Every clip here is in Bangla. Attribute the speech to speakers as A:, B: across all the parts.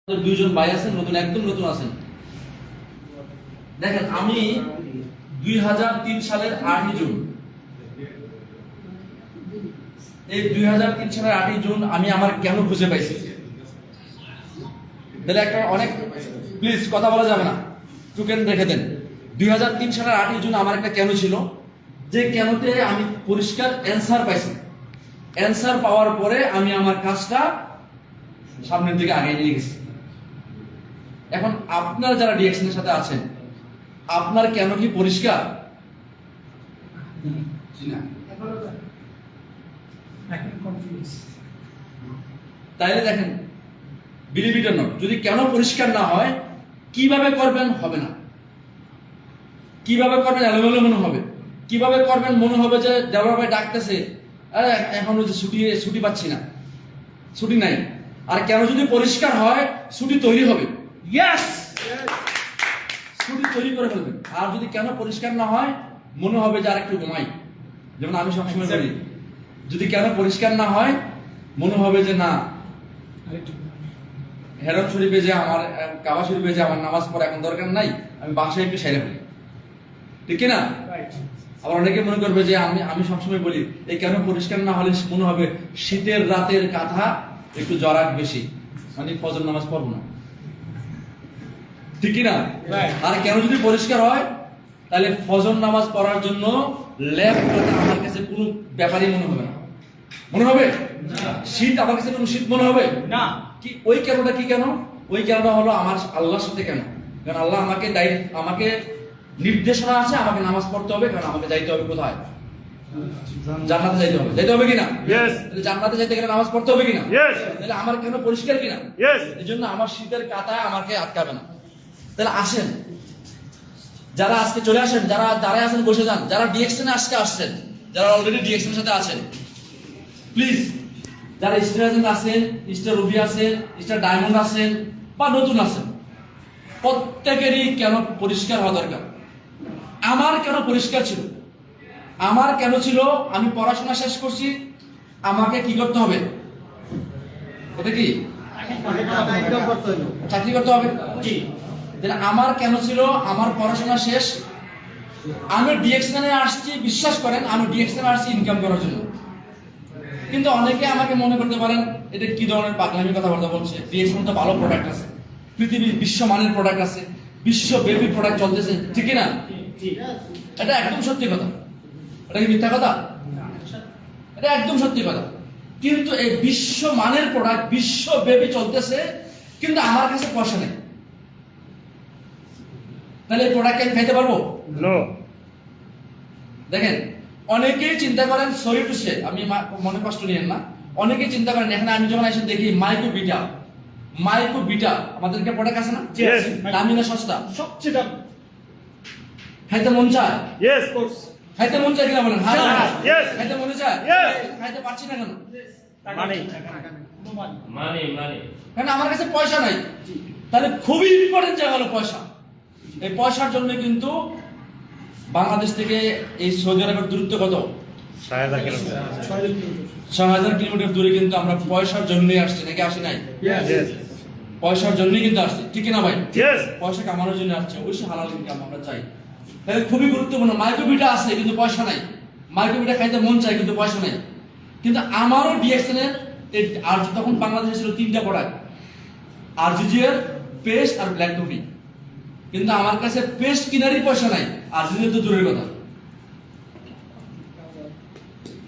A: দুইজন ভাই আছেন, নতুন একদম নতুন আছেন। দেখেন, আমি 2003 সালের 8ই জুন, এই 2003 সালের 8ই জুন আমি আমার কেন খুঁজে পাইছি। তাহলে একটা অনেক, প্লিজ কথা বলা যাবে না, টুকেন রেখে দেন। 2003 সালের 8ই জুন আমার একটা কেন ছিল, যে কেনতে আমি পরিষ্কার অ্যান্সার পাইছি। অ্যান্সার পাওয়ার পরে আমি আমার কাজটা সামনের দিকে আগে নিয়ে গেছি। এখন আপনারা যারা ডিএকশনের সাথে আছেন, আপনার কেন কি পরিষ্কার? তাইলে দেখেন, বিলিভ ইট অর নট, যদি কেন পরিষ্কার না হয়, কিভাবে করবেন হবে না। কিভাবে করবেন এলোমেলো মনে হবে। কিভাবে করবেন মনে হবে যে দেওয়ার ভাই ডাকতেছে, এখন যে ছুটি পাচ্ছি না, ছুটি নাই। আর কেন যদি পরিষ্কার হয়, ছুটি তৈরি হবে। ইয়েস, ছুটি তৈরি করে ফেলবেন। আর যদি কেন পরিষ্কার না হয়, মনে হবে যে আর একটু ঘুমাই, যেমন আমি সবসময় বলি, যদি কেন পরিষ্কার না হয়, মনে হবে যে না, হেরম শরীফে যে আমার, কাবা শরীফে যে আমার নামাজ পড়া এখন দরকার নাই, আমি বাসায় একটু সেরে ফেলি, ঠিক কিনা? আবার অনেকে মনে করবে যে আমি সবসময় বলি, এই কেন পরিষ্কার না হলে মনে হবে শীতের রাতের কাঁথা একটু জরাট বেশি, মানে ফজর নামাজ পড়বো না, ঠিক কিনা? আর কেন যদি পরিষ্কার হয়, তাহলে ফজর নামাজ পড়ার জন্য ল্যাব কাঁথা আমার কাছে কোনো ব্যাপারই মনে হবে না। মনে হবে শীত আমার কাছে কোনো শীত মনে হবে না। কি ওই কেনটা কি কেন? ওই কেনটা হলো আমার আল্লাহর সাথে কেন, কারণ আল্লাহ আমাকে নির্দেশনা আছে, আমাকে নামাজ পড়তে হবে, কারণ আমাকে যাইতে হবে কোথায়? জান্নাতে যাইতে হবে। যাইতে হবে কিনা? তাহলে জান্নাতে যাইতে গেলে নামাজ পড়তে হবে কিনা? তাহলে আমার কেন পরিষ্কার কিনা? এই জন্য আমার শীতের কাঁটায় আমাকে আটকাবে না। তাহলে আসেন, যারা আজকে চলে আসেন, যারা দাঁড়ায় আছেন বসে যান, যারা ডিএকশনে আজকে আসছেন, যারা অলরেডি ডিএকশনের সাথে আছেন, প্লিজ, যারা স্টার এজেন্ট আছেন, স্টার রুবি আছেন, স্টার ডায়মন্ড আছেন, বা নতুন আছেন, প্রত্যেকেরই কেন পরিষ্কার হওয়া দরকার। আমার কেন পরিষ্কার ছিল? আমার কেন ছিল? আমি পড়াশোনা শেষ করছি, আমাকে কি করতে হবে? এটা কি চাকরি করতে হবে? কি আমার কেন ছিল? আমার পড়াশোনা শেষ, আমি ডিএকশনে আসছি, বিশ্বাস করেন আমি ডিএকশনে আসছি ইনকাম করার জন্য। কিন্তু অনেকে আমাকে মনে করতে পারেন এটা কি ধরনের পাগলামি কথাবার্তা বলছে। ডিএকশন তো ভালো প্রোডাক্ট আছে, পৃথিবীর বিশ্বমানের প্রোডাক্ট আছে, বিশ্বব্যাপী প্রোডাক্ট চলতেছে, ঠিক না? এটা একদম সত্যি কথা। এটা কি মিথ্যা কথা? এটা একদম সত্যি কথা। কিন্তু এই বিশ্বমানের প্রোডাক্ট বিশ্বব্যাপী চলতেছে, কিন্তু আমার কাছে পয়সা নেই। তাহলে এই প্রোডাক্ট আমি খাইতে পারবো? দেখেন, অনেকেই চিন্তা করেন, সরি টু সে, আমি মনে কষ্ট নিয়েন না, অনেকেই চিন্তা করেন এখানে আমি যখন এসে দেখি মাইকোবিটা আমাদেরকে প্রোডাক্ট আছে না, দামি না সস্তা? সবচেয়ে দাম। খাইতে মন চায়? খাইতে মন চায় কিনা বলেন? খাইতে মনে চায়, খাইতে পারছি না কেন? কারণ আমার কাছে পয়সা নাই। তাহলে খুবই ইম্পর্টেন্ট জায়গা হলো পয়সা। এই পয়সার জন্য কিন্তু বাংলাদেশ থেকে এই সৌদি আরবের দূরত্ব কত? ৬,০০০ কিলোমিটার দূরে। কিন্তু আমরা পয়সার জন্যই আসছি, নাকি আসি নাই? পয়সার জন্যই কিন্তু আসছি, ঠিক না ভাই? পয়সা কামানোর জন্য আসছে, অবশ্যই হালাল ইনকাম আমরা চাই। তাহলে খুবই গুরুত্বপূর্ণ। মাইক্রোবিটা আছে কিন্তু পয়সা নাই, মাইক্রোবিটা খাইতে মন চাই কিন্তু পয়সা নাই। কিন্তু আমারও ডিএকশনের আর তখন বাংলাদেশে ছিল 3টা প্রোডাক্ট, আরজিজিএর, পেস্ট আর ব্ল্যাক টপি। কিন্তু আমার কাছে পেস্ট কিনারই পয়সা নাই, আরজিজিএর তো দূরের কথা।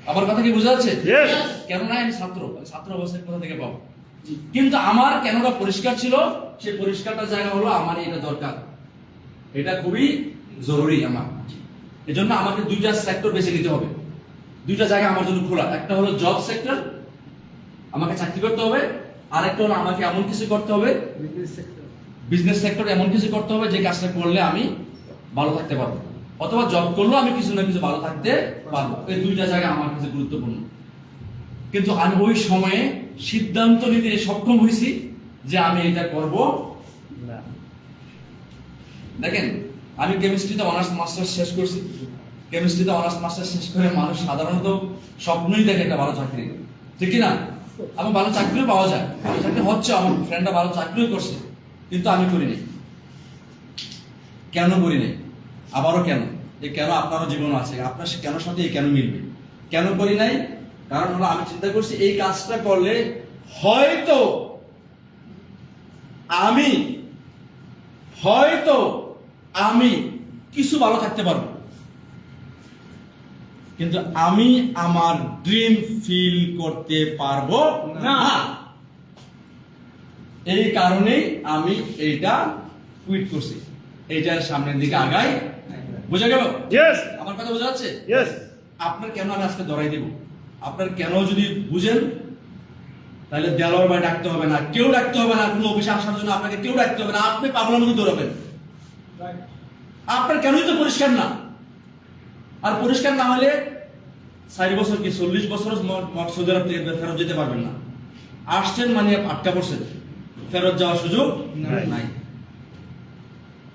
A: আমার কথা কি বোঝা যাচ্ছে? কেননা আমি ছাত্র অবস্থায় কোথা থেকে পাবো? কিন্তু আমার কেনটা পরিষ্কার ছিল, সেই পরিষ্কারটা জায়গা হলো আমার এটা দরকার, এটা খুবই জরুরি আমার। এই জন্য আমাকে 2টা সেক্টর বেছে নিতে হবে, 2টা জায়গা আমার জন্য খোলা। একটা হলো জব সেক্টর, আমাকে চাকরি করতে হবে, আর একটা হলো আমাকে এমন কিছু করতে হবে, বিজনেস সেক্টর, এমন কিছু করতে হবে যে কাজটা করলে আমি ভালো থাকতে পারবো, অথবা জব করলেও আমি কিছু না কিছু ভালো থাকতে পারবো। এই 2টা জায়গা আমার কাছে গুরুত্বপূর্ণ। কিন্তু আমি ওই সময়ে সিদ্ধান্ত নিতে সক্ষম হয়েছি যে আমি এটা করব না। দেখেন, আমি কেমিস্ট্রিতে অনার্স মাস্টার্স শেষ করছি। কেমিস্ট্রিতে অনার্স মাস্টার্স শেষ করে মানুষ সাধারণত স্বপ্নই দেখে একটা ভালো চাকরি, ঠিক না? এবং ভালো চাকরিও পাওয়া যায়, ভালো চাকরি হচ্ছে, আমার ফ্রেন্ডরা ভালো চাকরিও করছে, কিন্তু আমি করি নাই। কেন করি নাই? আবারও কেন? যে কেন আপনারও জীবন আছে, আপনার কেন সাথে এই কেন মিলবে? কেন করি নাই? কারণ হলো আমি চিন্তা করছি এই কাজটা করলে হয়তো আমি কিছু ভালো থাকতে পারবো, কিন্তু আমি আমার ড্রিম ফিল করতে পারবো না। এই কারণেই আমি এইটা কুইট করছি, এইটার সামনের দিকে আগাই। বুঝা গেল?
B: Yes.
A: আমার কথা বোঝা যাচ্ছে?
B: Yes.
A: আপনার কেন আমি আজকে ধরাই দেব, আপনার কেন যদি বুঝেন তাহলে দেলোয়ার ভাই ডাকতে হবে না, কেউ ডাকতে হবে না, কোনো অফিসে আসার জন্য আপনাকে কেউ ডাকতে হবে না, আপনি পাগলের মতো দৌড়াবেন। আপনার কেনই তো পরিষ্কার না, আর পরিষ্কার না হলে 4 বছর কি 40 বছর সৌদি আরব থেকে ফেরত যেতে পারবেন না। আসছেন মানে আটকা পড়ছেন, ফেরত যাওয়ার সুযোগ নাই।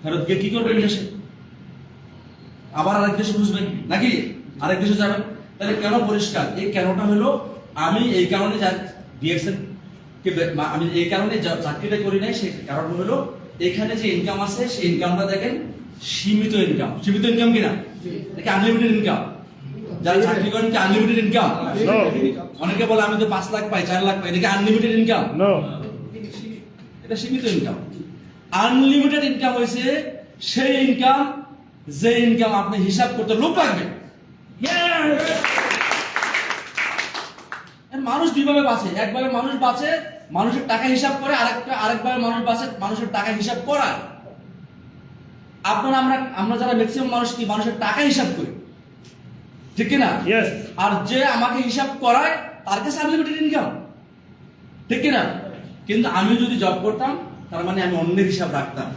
A: ফেরত গিয়ে কি করবেন? দেশে আবার আরেক দেশে বুঝবেন নাকি আরেক দেশে যাবেন? তাহলে কেন পরিষ্কার? এই কেনটা হলো আমি এই কারণে ডিএক্সএন আমি এই কারণে চাকরিটা করি নাই। সেই কারণ হলো এখানে যে ইনকাম আছে সেই ইনকামটা দেখেন সীমিত ইনকাম। সীমিত ইনকাম কিনা? নাকি আনলিমিটেড ইনকাম? যারা চাকরি করেন কি আনলিমিটেড ইনকাম? অনেকে বলে আমি তো 5 লাখ পাই, 4 লাখ পাই, এটা কি আনলিমিটেড ইনকাম? এটা সীমিত ইনকাম। আনলিমিটেড ইনকাম হয়েছে সেই ইনকাম যে ইনকাম আপনি হিসাব করতে লোক লাগবে। মানুষ দুইভাবে বাঁচে, একভাবে মানুষ বাঁচে মানুষের টাকা হিসাব করে, আরেকভাবে মানুষ বাঁচে মানুষের টাকা হিসাব করায়। আপনারা আমরা যারা ম্যাক্সিমাম মানুষ কি মানুষের টাকা হিসাব করি, ঠিক কিনা? আর যে আমাকে হিসাব করায় তার কাছে আনলিমিটেড ইনকাম, ঠিক কিনা? কিন্তু আমি যদি জব করতাম তার মানে আমি অন্যের হিসাব রাখতাম।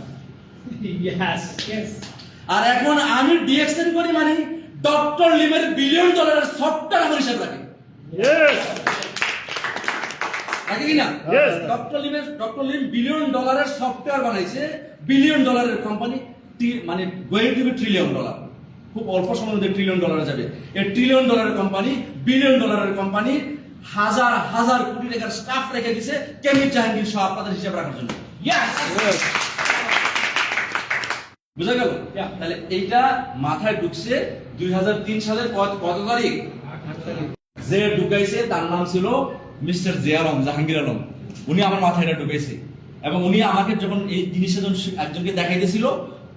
A: আর এখন আমি ডিএক্সএন করি মানে ডক্টর লিমের $1 বিলিয়ন সফটওয়্যার আমার হিসাব রাখে। রাখে কিনা? ডক্টর লিম $1 বিলিয়ন সফটওয়্যার বানাইছে, $1 বিলিয়ন কোম্পানি, মানে গোয়িং টু বি $1 ট্রিলিয়ন। খুব অল্প সময়ের মধ্যে $1 ট্রিলিয়ন যাবে। এই $1 ট্রিলিয়ন কোম্পানি, $1 বিলিয়ন কোম্পানি হাজার হাজার কোটি টাকার স্টাফ রেখে দিছে কেমিক জাহাঙ্গীর সহ আপনাদের হিসাব রাখার জন্য। বুঝা গেল? তাহলে এইটা মাথায় ঢুকছে 2003 সালের কত তারিখ? যে ঢুকাইছে তার নাম ছিল মিস্টার জাহাঙ্গীর আলম। উনি আমার মাথায় এটা ঢুকাইছে এবং উনি আমাকে যখন এই জিনিসটা একজনকে দেখাইতেছিল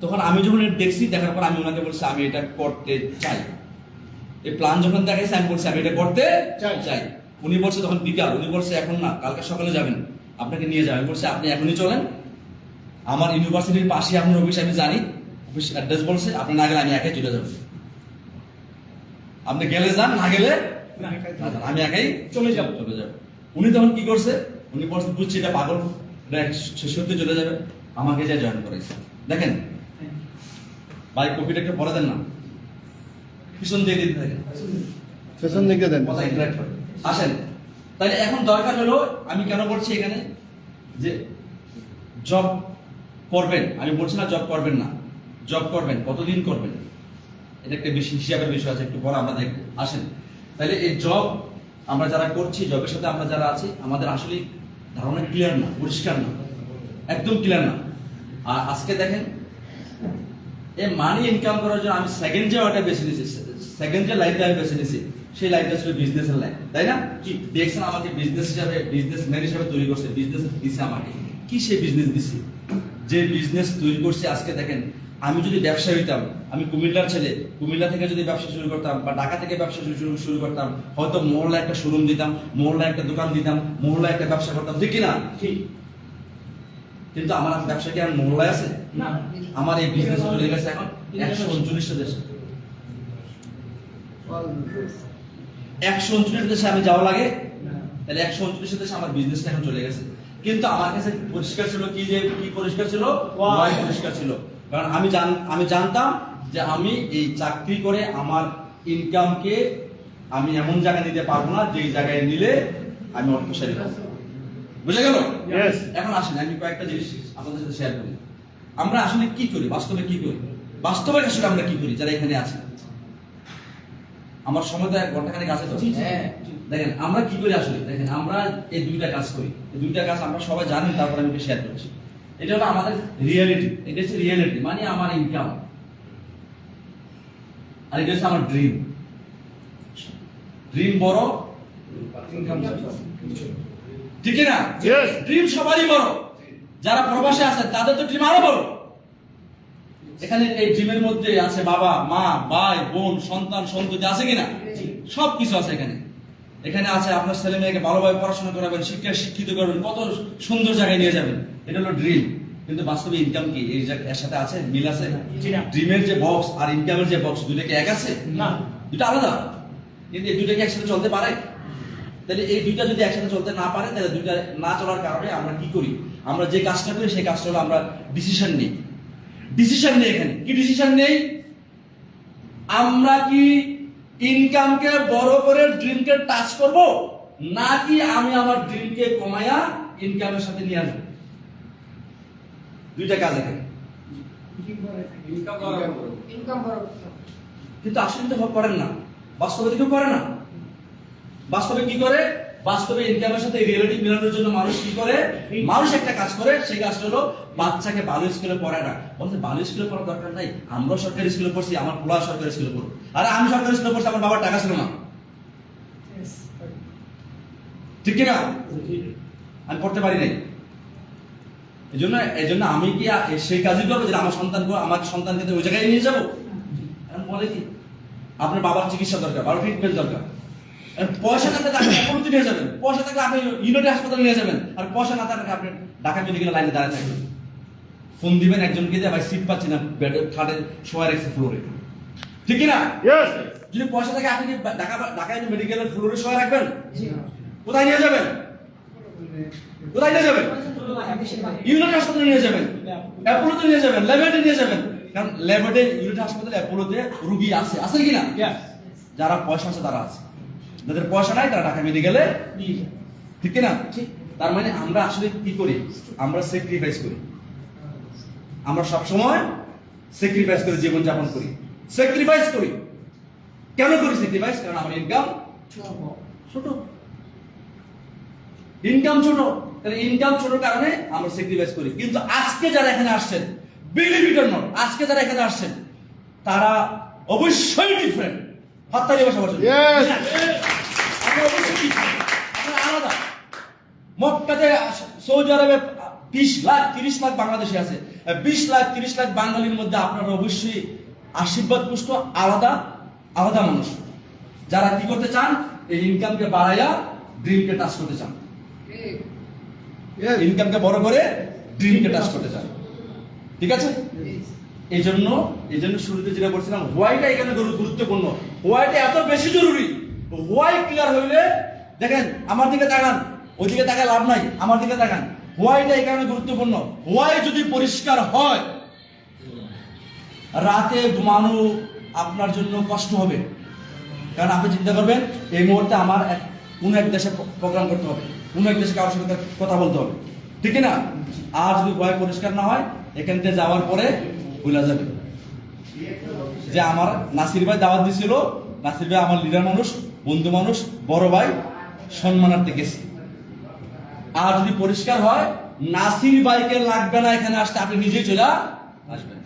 A: তখন আমি যখন দেখছি, দেখার পর আমি ওনাকে বলছি আমি এটা করতে চাই। এই প্ল্যান যখন দেখাইছে আমি বলছি আমি এটা করতে চাই। উনি বলছে তখন বিকাল, উনি বলছে এখন না, কালকে সকালে যাবেন, আপনাকে নিয়ে যাবেন। বলছে আপনি এখনই চলেন, আমার ইউনিভার্সিটির পাশে আপনার অফিস, আমি জানি অফিস অ্যাড্রেস বলছে, আপনি না গেলে আমি একাই চলে যাবো। আপনি গেলে যান, না গেলে আমি একাই চলে যাব। উনি তখন কি করছে? উনি বলছে বুঝছি এটা পাগল, সত্যি চলে যাবে, আমাকে যা জয়েন করেছে। দেখেন ভাই, কপিটা একটু পরে দেন না, পিছন দিয়ে দিতে থাকেন,
B: পেছন দিকে দেন।
A: কথা ইন্টারাক্ট করে আসেন। তাহলে এখন দরকার হলো, আমি কেন বলছি এখানে যে জব করবেন, আমি বলছি না জব করবেন না, জব করবেন, কতদিন করবেন এটা একটা বেশি হিসাবের বিষয় আছে, একটু পরে আমরা দেখবো। আসেন, তাহলে এই জব আমরা যারা করছি, জবের সাথে আমরা যারা আছি, আমাদের আসলে ধারণা ক্লিয়ার না, পরিষ্কার না, একদম ক্লিয়ার না। আর আজকে দেখেন এই মানি ইনকাম করার জন্য আমি সেকেন্ড যে ওয়াটা বেছে নিয়েছি, সেকেন্ড যে লাইনটা আমি বেছে নিয়েছি, সেই লাইনটা ছিল বিজনেসের লাইন, তাই না? দেখছেন আমাকে বিজনেসম্যান হিসাবে তৈরি করছে, বিজনেস দিছে আমাকে। কি সেই বিজনেস দিছে? যে বিজনেস তৈরি করছে আজকে দেখেন, আমি যদি ব্যবসা হইতাম, আমি কুমিল্লার ছেলে, কুমিল্লা থেকে যদি ব্যবসা শুরু করতাম বা ঢাকা থেকে ব্যবসা শুরু করতাম, হয়তো মহল্লা একটা শোরুম দিতাম, মহল্লা একটা দোকান দিতাম, মহল্লা একটা ব্যবসা করতাম, ঠিক কিনা? ঠিক। কিন্তু আমার ব্যবসা কি আর মহল্লায় আছে? আমার এই বিজনেস চলে গেছে এখন 139টা দেশে। 139 দেশে আমি যাওয়া লাগে, তাহলে 139 দেশে আমার বিজনেসটা এখন চলে গেছে। কিন্তু আমার কাছে পরিষ্কার ছিল কি, যে কি পরিষ্কার ছিল? ওয়াই পরিষ্কার ছিল। কারণ আমি জানতাম যে আমি এই চাকরি করে আমার ইনকামকে আমি এমন জায়গায় নিতে পারবো না যে জায়গায় নিলে আমি অর্থশালী হব। বুঝা গেল? এখন আসেন আমি কয়েকটা জিনিস আপনাদের সাথে শেয়ার করি। আমরা আসলে কি করি, বাস্তবে কি করি, বাস্তবে আসলে আমরা কি করি যারা এখানে আছি? আমার সময় তো 1 ঘন্টাখানেক আছে তো।
C: হ্যাঁ।
A: দেখেন আমরা কি করি আসলে, দেখেন আমরা এই দুইটা কাজ করি, এই দুইটা কাজ আমরা সবাই জানেন, তারপরে আমি শেয়ার করছি। এটা হলো আমাদের রিয়েলিটি, এটা হচ্ছে রিয়েলিটি, মানে আমার ইনকাম, আর এটা হচ্ছে আমার ড্রিম। ড্রিম বড়,
C: ইনকাম
A: ঠিক না?
B: Yes.
A: ড্রিম সবারই বড়, যারা প্রবাসে আছেন তাদের তো ড্রিম আরো বড়। এখানে এই ড্রিমের মধ্যে আছে বাবা মা, ভাই বোন, সন্তান সন্ততি, আছে কিনা? সব কিছু আছে এখানে। এখানে আছে আপনার ছেলে মেয়েকে ভালোভাবে পড়াশোনা করাবেন, শিক্ষিত করবেন, কত সুন্দর জায়গায় নিয়ে যাবেন, এটা হলো ড্রিম। কিন্তু বাস্তবে ইনকাম কি এর সাথে আছে, মিল আছে?
C: জি না।
A: ড্রিমের যে বক্স আর ইনকামের যে বক্স, দুটো কি এক আছে?
C: না।
A: দুটো আলাদা। কিন্তু এই দুটো কি একসাথে চলতে পারে? তাহলে এই দুইটা যদি একসাথে চলতে না পারে, তাহলে দুইটা না চলার কারণে আমরা কি করি? আমরা যে কাজটা করি সেই কাজটা হলো আমরা ডিসিশন নিই। ডিসিশন নেই। এখানে কি ডিসিশন নেই? আমরা কি ইনকামকে বড় করে ড্রিমকে টাচ করব, নাকি আমি আমার ড্রিমকে কমায়া ইনকামের সাথে নিয়ে আসবো? দুইটা কাজ এখানে।
C: ইনকাম বড়।
A: কিন্তু আসলে তো করেন না, বাস্তবে তো কেউ করে না। বাস্তবে কি করে? বাস্তবে ইনকামের সাথে রিয়েলিটি মেলানোর জন্য মানুষ কি করে? মানুষ একটা কাজ করে, সেই কাজটা হলো বাচ্চাকে ভালো স্কুলে পড়ায় না। বলতে ভালো স্কুলে পড়ার দরকার নাই, আমরা সরকারি স্কুলে পড়ছি, আমার পোলা সরকারি স্কুলে পড়ো। আরে আমি সরকারি স্কুলে পড়ছি, আমার বাবার টাকা ছিল না, ঠিক কিনা? আমি পড়তে পারি নাই। এই জন্য আমি কি সেই কাজই করবো যে আমার সন্তানকে ওই জায়গায় নিয়ে যাবো? আমি বলে কি, আপনার বাবার চিকিৎসা দরকার, ভালো ট্রিটমেন্ট দরকার, পয়সা থাকলে আপনি অপরতি নিয়ে যাবেন, পয়সা থাকলে আপনি ইউনিটি হাসপাতালে নিয়ে যাবেন, আর পয়সা না থাকলে আপনি ঢাকা মেডিকেল লাইনে দাঁড়িয়ে থাকবেন। ফোন দিবেন একজনকে যে ভাই সিট পাচ্ছি না, বেডে খাটে শোয়া রাখছে ফ্লোরে, ঠিক না?
B: Yes.
A: যদি পয়সা থাকে আপনি কি ঢাকা মেডিকেলের ফ্লোরে শোয়া রাখবেন?
C: জি না।
A: কোথায় নিয়ে যাবেন? কোথায় নিয়ে যাবেন? ইউনিটি হাসপাতালে নিয়ে যাবেন, অ্যাপোলোতে নিয়ে যাবেন, ল্যাবরেটরি নিয়ে যাবেন। কারণ ল্যাবরেটরি, ইউনিটি হাসপাতালে, অ্যাপোলোতে রুগী আছে কি না? যারা পয়সা আছে তারা আছে, যাদের পয়সা নাই তারা ঢাকা মেডিকেলে, ঠিক না? তার মানে আমরা আসলে কি করি? আমরা স্যাক্রিফাইস করি, আমরা সবসময় স্যাক্রিফাইস করে জীবন যাপন করি। স্যাক্রিফাইস করি কেন করি? স্যাক্রিফাইস কারণ আমার ইনকাম ছোট, ইনকাম ছোট। তাহলে ইনকাম ছোট কারণে আমরা স্যাক্রিফাইস করি। কিন্তু আজকে যারা এখানে আসছেন, বিলিভ ইট অর নট, আজকে যারা এখানে আসছেন তারা অবশ্যই ডিফারেন্ট। হাততালি বসা বসে।
B: Yes.
A: আমরা অবশ্যই different, আমরা আলাদা। মক্কাতে, সৌদি আরবে 20 লাখ 30 লাখ বাংলাদেশি আছে। 20 লাখ 30 লাখ বাঙালির মধ্যে আপনারা অবশ্যই আশীর্বাদ পুষ্ট আলাদা আলাদা মানুষ, যারা কি করতে চান? এই ইনকামকে বাড়াইয়া ড্রিমকে টাচ করতে চান,
B: Yes.
A: ইনকামকে বড় করে ড্রিমকে টাচ করতে চান, ঠিক আছে? এই জন্য শুরুতে যেটা বলছিলাম, হোয়াইটা এখানে গুরুত্বপূর্ণ। হোয়াইটা এত বেশি জরুরি। হোয়াই ক্লিয়ার হইলে, দেখেন আমার দিকে তাকান, ওইদিকে তাকায় লাভ নাই, আমার দিকে তাকান। হোয়াইটা এখানে গুরুত্বপূর্ণ। হোয়াই যদি পরিষ্কার হয়, রাতে ঘুমানো আপনার জন্য কষ্ট হবে। কারণ আপনি চিন্তা করবেন, এই মুহূর্তে আমার কোন এক দেশে প্রোগ্রাম করতে হবে, কোন এক দেশে কারোর সাথে কথা বলতে হবে, ঠিক না? আর যদি হোয়াই পরিষ্কার না হয়, এখান থেকে যাওয়ার পরে ভুলা যাবে যে আমার নাসির ভাই দাওয়াত দিছিল, নাসির ভাই আমার লিডার মানুষ, বন্ধু মানুষ, বড় ভাই, সম্মানার্থে গেছি। আর যদি পরিষ্কার হয়, নাসির ভাইকে লাগবে না এখানে আসতে, আপনি নিজেই চলে আসবেন।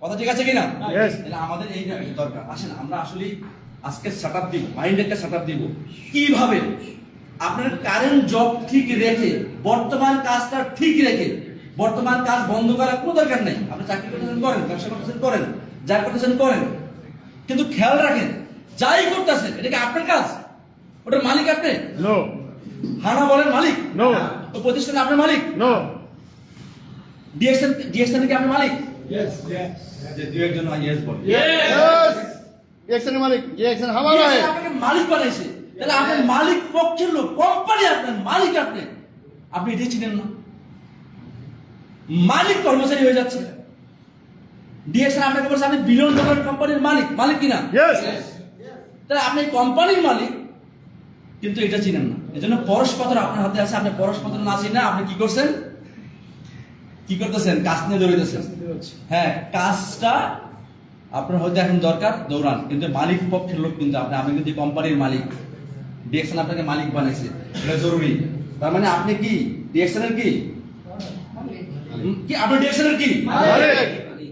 A: কথা ঠিক আছে কিনা?
B: Yes.
A: তাহলে আমাদের এই দরকার। আসেন আমরা আসলে আজকে সেটআপ দিব, মাইন্ড একটা সেটআপ দিব কিভাবে আপনার কারেন্ট জব ঠিক রেখে, বর্তমান কাজটা ঠিক রেখে, বর্তমান কাজ বন্ধ করার কোনো দরকার নেই। আপনি চাকরি করতেছেন করেন, ব্যবসা করতেছেন করেন, যা করতেছেন করেন, কিন্তু খেয়াল রাখেন যাই করতেছেন এটা কি আপনার কাজ? ওটার মালিক আপনি?
B: No.
A: হানা বলেন মালিক?
B: No.
A: তো প্রতিষ্ঠানে আপনার মালিক?
B: No.
A: ডিএক্সএন কি আপনি মালিক?
C: Yes.
A: যে দুই একজন ইয়েস বলে।
B: Yes. Jackson मालिक, Jackson हमारा
A: DXN
B: है।
A: আপনাকে মালিক বানাইছে, তাহলে আপনার মালিক পক্ষের লোক, কোম্পানি আপনার মালিক, আপনি এটাই চিনেন না। মালিক কর্মচারী হয়ে যাচ্ছে। ডিএক্সএন আপনাকে বলছে আপনি $1 বিলিয়ন কোম্পানির মালিক কিনা?
B: Yes.
A: তাহলে আপনি কোম্পানির মালিক, কিন্তু এটা চিনেন না। এজন্য পরশপত্র আপনার হাতে আছে, আপনি পরশপত্র না চিনে আপনি কি করছেন? কি করতেছেন? কাজ নিয়ে দৌড়াইতেছেন। হ্যাঁ, কাজটা আপনার হয়তো এখন দরকার, দৌড়ান, কিন্তু মালিক পক্ষের লোক কিন্তু আপনি কিন্তু কোম্পানির মালিক। ডিএক্সএন আপনাকে মালিক বানাইছে, এটা জরুরি। তার মানে আপনি কি ডিএক্সএন এর কি? কি আপনি ডিএক্সএন এর কি?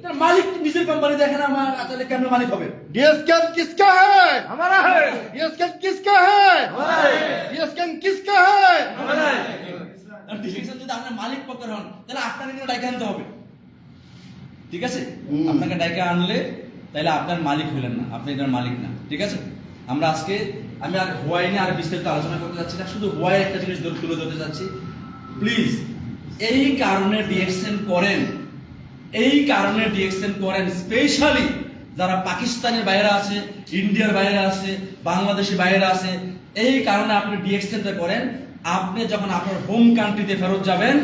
A: তার মালিক নিজের কোম্পানি দেখেন, আমার তাহলে কেন মালিক হবে?
B: डीएसएन किसका है?
D: हमारा है।
B: डीएसएन किसका है?
D: हमारा है।
B: डीएसएन किसका है?
D: हमारा है।
A: ডিএক্সএন যদি আপনার মালিক পক্ষের হন, তাহলে আপনাকে কিন্তু ডাইকে আনতে হবে, ঠিক আছে?
B: হুম।
A: আপনাকে ডাইকে আনলে তাহলে আপনার মালিক হলেন না, আপনি এটার মালিক না, ঠিক আছে? আমরা আজকে আমি আর হোয়াই নিয়ে আর বিস্তারিত আলোচনা করতে যাচ্ছি না, শুধু হোয়াই একটা জিনিস তুলে ধরতে যাচ্ছি। প্লিজ, এই কারণে ডিএক্সএন করেন, এই কারণে ডিএক্সএন করেন স্পেশালি যারা পাকিস্তানের বাইরে আছে, ইন্ডিয়ার বাইরে আছে, বাংলাদেশের বাইরে আছে। এই কারণে আপনি ডিএক্সএনটা করেন। আপনি যখন আপনার হোম কান্ট্রিতে ফেরত যাবেন,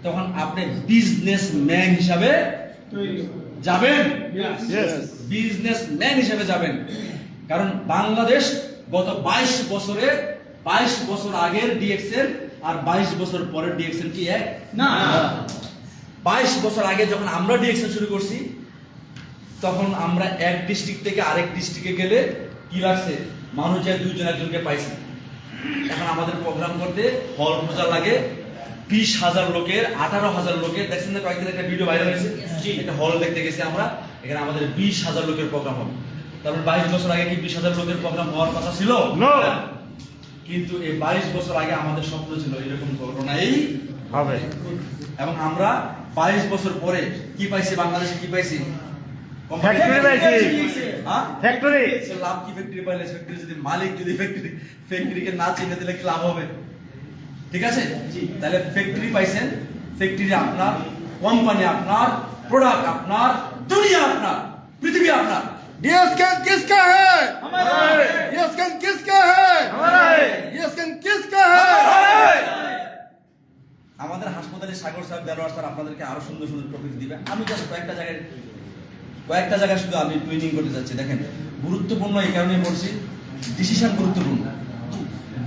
A: তখন আপনি বিজনেসম্যান হিসাবে যাবেন,
B: Yes.
A: বিজনেসম্যান হিসেবে যাবেন। কারণ বাংলাদেশ গত 22 বছরে 22 বছর আগের ডিএক্সএন আর 22 বছর পরের ডিএক্সএন কি এক
D: না।
A: 22 বছর আগে যখন আমরা ডিএক্সএন শুরু করছি, তখন আমরা এক ডিস্ট্রিক্ট থেকে আরেক ডিস্ট্রিক্টে গেলে কি লাগছে, মানুষ যায় দুইজন একজনকে পাইছি। এখন আমাদের প্রোগ্রাম করতে হল খোঁজা লাগে 20,000 লোকের, 18,000 লোকের। দেখছেন না কয়েকদিন একটা ভিডিও ভাইরাল হয়েছে, একটা হল দেখতে গেছি আমরা, এখানে আমাদের 20,000 লোকের প্রোগ্রাম হবে। তারপর 22 বছর আগে কি 20,000 লোকের প্রোগ্রাম হওয়ার কথা ছিল?
D: No.
A: কিন্তু এই 22 বছর আগে আমাদের স্বপ্ন ছিল এরকম ঘটনাই
D: হবে।
A: এবং আমরা 22 বছর পরে কি পাইছি? বাংলাদেশে কি পাইছি?
D: ফ্যাক্টরি পাইছি।
A: হ্যাঁ?
D: ফ্যাক্টরি।
A: সে লাভ কি ফ্যাক্টরি পাইলে? ফ্যাক্টরি যদি মালিক যদি ফ্যাক্টরিকে না চিনে দিলে কি লাভ হবে? ঠিক আছে? তাহলে ফ্যাক্টরি পাইছেন, ফ্যাক্টরি আপনার, কোম্পানি আপনার, প্রোডাক্ট আপনার, দুনিয়া আপনার, পৃথিবী আপনার।
B: डीएसएन किसका है?
D: हमारा है।
B: डीएसएन किसका है?
D: हमारा है।
B: डीएसएन किसका है?
A: আমাদের হাসপাতালে সাগর স্যার, দেলোয়ার স্যার আপনাদেরকে আরো সুন্দর সুন্দর টপিক দিবে। আমি জাস্ট কয়েকটা জায়গায় শুধু আমি ট্রেনিং করতে যাচ্ছি। দেখেন, গুরুত্বপূর্ণ এই কারণে বলছি, ডিসিশন গুরুত্বপূর্ণ,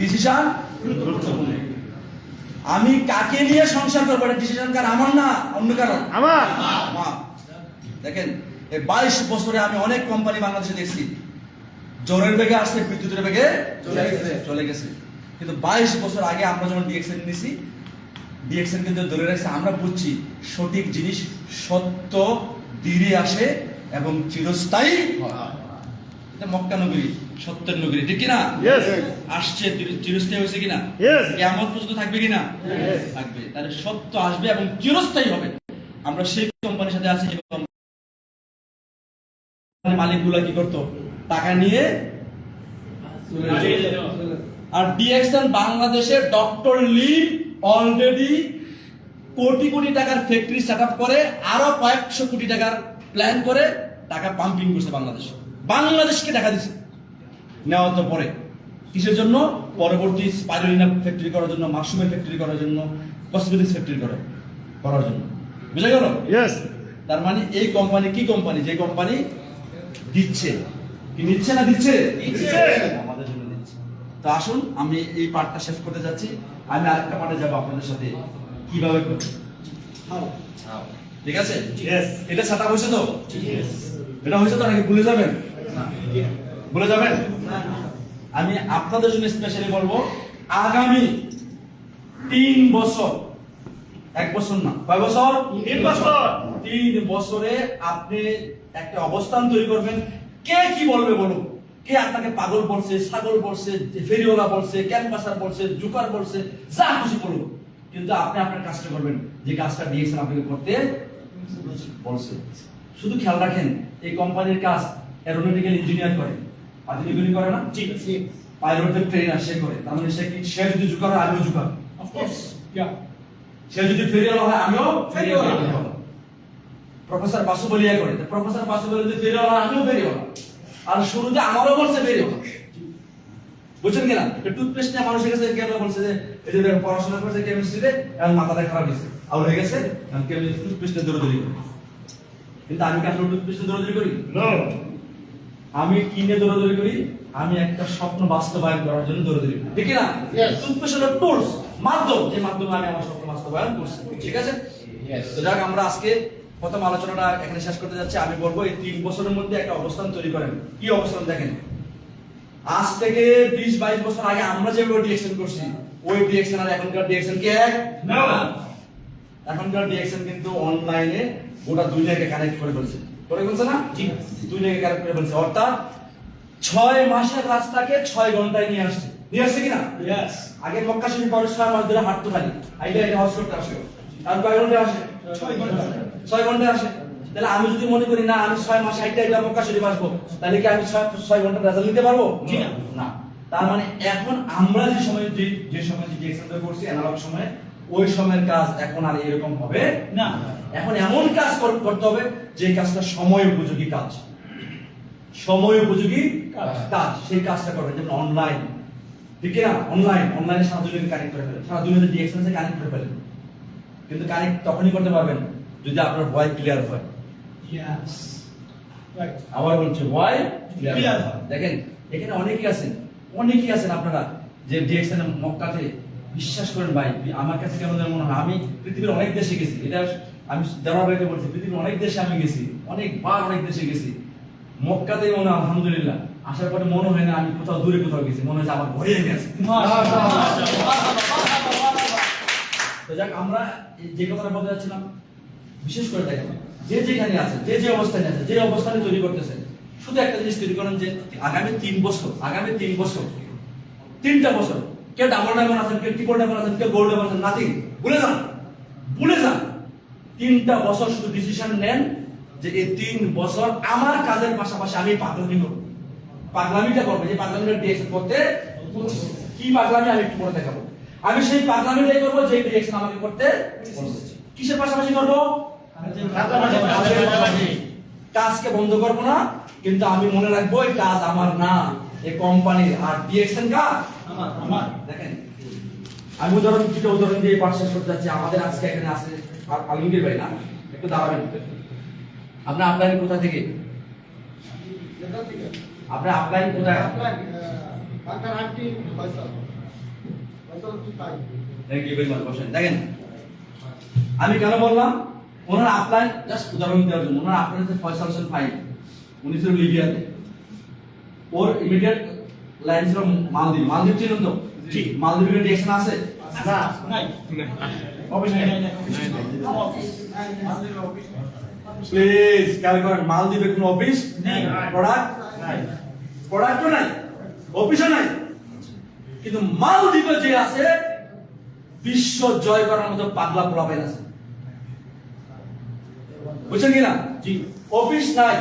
A: ডিসিশন গুরুত্বপূর্ণ। আমি কাকে নিয়ে সংসার করবো, এটা ডিসিশন কার? আমার না, অন্য কারণ
D: আমার।
A: আমার। দেখেন, এই 22 বছরে আমি অনেক কোম্পানি বাংলাদেশে দেখছি, জোরের বেগে আসছে, বিদ্যুতের বেগে চলে গেছে। কিন্তু 22 বছর আগে আমরা যখন ডিএক্সএন নিয়েছি, ডিএক্সএন কিন্তু ধরে রাখছে, আমরা বুঝছি সঠিক জিনিস সত্য ধীরে আসে এবং চিরস্থায়ী হয়। এটা মক্কা নগরী, সত্যের নগরী, ঠিক কিনা?
D: Yes.
A: আসছে, চিরস্থায়ী হয়েছে কিনা?
D: Yes.
A: কিয়ামত পর্যন্ত থাকবে কিনা?
D: Yes.
A: থাকবে। তাহলে সত্য আসবে এবং চিরস্থায়ী হবে। আমরা সেই কোম্পানির সাথে আছি, যে কোম্পানির মালিকগুলো কি করতো? টাকা নিয়ে আর ডিএক্সএন বাংলাদেশের ডক্টর লি অলরেডি কোটি কোটি টাকার ফ্যাক্টরি সেটআপ করে, আরো কয়েকশো কোটি টাকার প্ল্যান করে টাকা পাম্পিং করছে বাংলাদেশ, বাংলাদেশকে টাকা দিচ্ছে নেওয়ার তো পরে। কিসের জন্য? পরবর্তী স্পাইরুলিনা ফ্যাক্টরি করার জন্য, মাশরুমের ফ্যাক্টরি করার জন্য, কসমেটিক্স ফ্যাক্টরি করার জন্য। বুঝা গেল?
D: Yes.
A: তার মানে এই কোম্পানি কি কোম্পানি? যে কোম্পানি দিচ্ছে, কি নিচ্ছে না দিচ্ছে?
D: দিচ্ছে।
A: আমাদের জন্য দিচ্ছে। তো আসুন, আমি এই পার্টটা শেষ করতে যাচ্ছি, আমি আরেকটা পার্টে যাবো আপনাদের সাথে কিভাবে করবে। ঠিক আছে?
D: Yes.
A: এটা সেটআপ হয়েছে তো? এটা হয়েছে তো নাকি ভুলে যাবেন? ভুলে যাবেন? আমি আপনাদের জন্য স্পেশালি বলবো, আগামী 3 বছর, 1 বছর না, কয় বছর?
D: 3 বছর।
A: 3 বছরে আপনি একটা অবস্থান তৈরি করবেন। কে কি বলবে বলুন, কে আপনাকে পাগল বলছে, ছাগল বলছে, ফেরিওয়ালা বলছে, ক্যাম্পাসার বলছে, জুকার বলছে, যা খুশি বলুন, কিন্তু আপনি আপনার কাজটা করবেন, যে কাজটা দিয়েছেন আপনাকে করতে বলছে। শুধু খেয়াল রাখেন, এই কোম্পানির কাজ এরোনটিক্যাল ইঞ্জিনিয়ার করে, আধুনিক করে না? পাইলটদের ট্রেনার সে করে। তার মানে সে যদি জুকার হয়, আমিও জুকার।
C: Of course. Yeah.
A: সে যদি ফেরিওয়ালা হয়, আমিও ফেরিওয়ালা। প্রফেসর বাসু বলিয়া করে, প্রফেসর বাসু বলে যদি ফেরিওয়ালা হয়, আমিও ফেরিওয়ালা। আর শুরুতে আমারও বলছে ফেরিওয়ালা। বুঝছেন কিনা? টুথপেস্ট নিয়ে মানুষের কাছে কেন বলছে যে এই যে পড়াশোনা করছে কেমিস্ট্রিতে, এখন মাথাটা খারাপ হয়েছে, আর হয়ে গেছে টুথপেস্টে দৌড়াদৌড়ি করে। কিন্তু আমি কি আসলে টুথপেস্টে দৌড়াদৌড়ি করি?
D: No.
A: আমি কিনে দৌড়াদৌড়ি করি, আমি একটা স্বপ্ন বাস্তবায়ন করার জন্য দৌড়াদৌড়ি করি, ঠিক না?
B: Yes.
A: টুথপেস্ট হলো টুলস, মাধ্যম, যে মাধ্যমে আমি আমার স্বপ্ন বাস্তবায়ন করছি, ঠিক আছে? তো যাক, আমরা আজকে প্রথম আলোচনাটা এখানে শেষ করতে যাচ্ছি। আমি বলবো এই 3 বছরের মধ্যে একটা অবস্থান তৈরি করেন। কি অবস্থান দেখেন, আজ থেকে 20-22 বছর আগে আমরা যেভাবে ডিএকশন করছি, ওই ডিএকশন আর এখনকার ডিএকশন কি এক?
D: না।
A: এখনকার ডিএকশন কিন্তু অনলাইনে গোটা দুনিয়াকে কানেক্ট করে ফেলছে। করে ফেলছে না? দুনিয়াকে কানেক্ট করে ফেলছে। অর্থাৎ 6 মাসের রাস্তাকে 6 ঘন্টায় নিয়ে আসছে। নিয়ে আসছে কিনা? আগে মক্কা শরীফ 6 মাস ধরে হাঁটতো খালি, আইলে এটা হজ করতে আসে। আর কয় ঘন্টায় আসে? 6 ঘন্টায় আসে। তাহলে আমি যদি মনে করি না আমি 6 মাস হাইটে এটা মক্কা শরীফ আসবো, তাহলে কি আমি 6 ঘন্টা রেজাল্ট নিতে পারবো? না। তার মানে এখন আমরা যে সময় যে সময় যে ডিএকশনটা করছি অ্যানালগ সময়ে, ওই সময়ের কাজ এখন আর এরকম হবে না। এখন এমন কাজ করতে হবে যে কাজটা সময় উপযোগী কাজ, সময় উপযোগী কাজ, সেই কাজটা করবেন। যেমন অনলাইন, ঠিক না? অনলাইনে সারা দুনিয়াকে কানেক্ট করে ফেলেন, সারা দুনিয়াতে ডিএকশন এ কানেক্ট করে ফেলেন। কিন্তু কানেক্ট তখনই করতে পারবেন যদি আপনার ভয় ক্লিয়ার হয়। আবার বলছি, ভয় ক্লিয়ার হয়। দেখেন এখানে অনেকেই আছেন আপনারা যে ডিএকশন মক্কাতে, বিশ্বাস করেন ভাই, আমার কাছে কেমন যেন মনে হয় আমি পৃথিবীর অনেক দেশে গেছি। এটা আমি দেওয়ার বাইরে বলছি, পৃথিবীর অনেক দেশে আমি গেছি, অনেকবার অনেক দেশে গেছি। মক্কাতেই মনে হয় আলহামদুলিল্লাহ আসার পরে মনে হয় না আমি কোথাও দূরে কোথাও গেছি, মনে হয় আমার ঘরে গেছে। তো যাক, আমরা যে কথাটা বলতে যাচ্ছিলাম, বিশেষ করে দেখেন যে যেখানে আছে, যে অবস্থানে আছে, যে অবস্থানে তৈরি করতেছেন, শুধু একটা জিনিস তৈরি করেন যে আগামী 3 বছর 3টা বছর, কেউ ডাবল ডায়মন্ড আছেন, কেউ ট্রিপল ডায়মন্ড আছেন, কেউ গোল্ড ডায়মন্ড আছেন, নাথিং, ভুলে যান 3টা বছর শুধু ডিসিশন নেন যে এই 3 বছর আমার কাজের পাশাপাশি আমি পাগলামিটা করবো। যে পাগলামিটা ডিএকশন করতে, কি পাগলামি আমি একটু পরে দেখাবো। আমি সেই পাগলামিটাই করবো যে ডিএকশন আমাকে করতে বলছে। কিসের পাশাপাশি করবো? কাজকে বন্ধ করবো না, কিন্তু আমি মনে রাখবো এই কাজ আমার না, এই কোম্পানির। আর ডিএকশন কাজ আমার। দেখেন আমি দুটো উদাহরণ দিয়ে পাঠ শেষ করতে যাচ্ছি। আমাদের আজকে এখানে আছে আলমগীর ভাই, না একটু দাঁড়াবেন। আপনার আপলাইন কোথা থেকে? আপনার আপলাইন কোথায়? দেখেন আমি কেন বললাম ওনার আপলাইন, জাস্ট উদাহরণ দেওয়ার জন্য। ওনার আপলাইন হচ্ছে ফয়সাল হোসেন ফাইল, উনি ছিল লিবিয়াতে। ওর ইমিডিয়েট লাইন ছিল মালদ্বীপ ছিলেন তো? মালদ্বীপের ডিরেকশন আছে না? নাই। অফিস নেই। প্লিজ খেয়াল করেন, মালদ্বীপের কোনো অফিস নেই, প্রোডাক্টও নাই, অফিসও নাই। কিন্তু মালদ্বীপে যে আছে বিশ্ব জয় করার মতো পাগলা পোলাপাইন আছে, বুঝছেন কিনা? জি। অফিস নাই,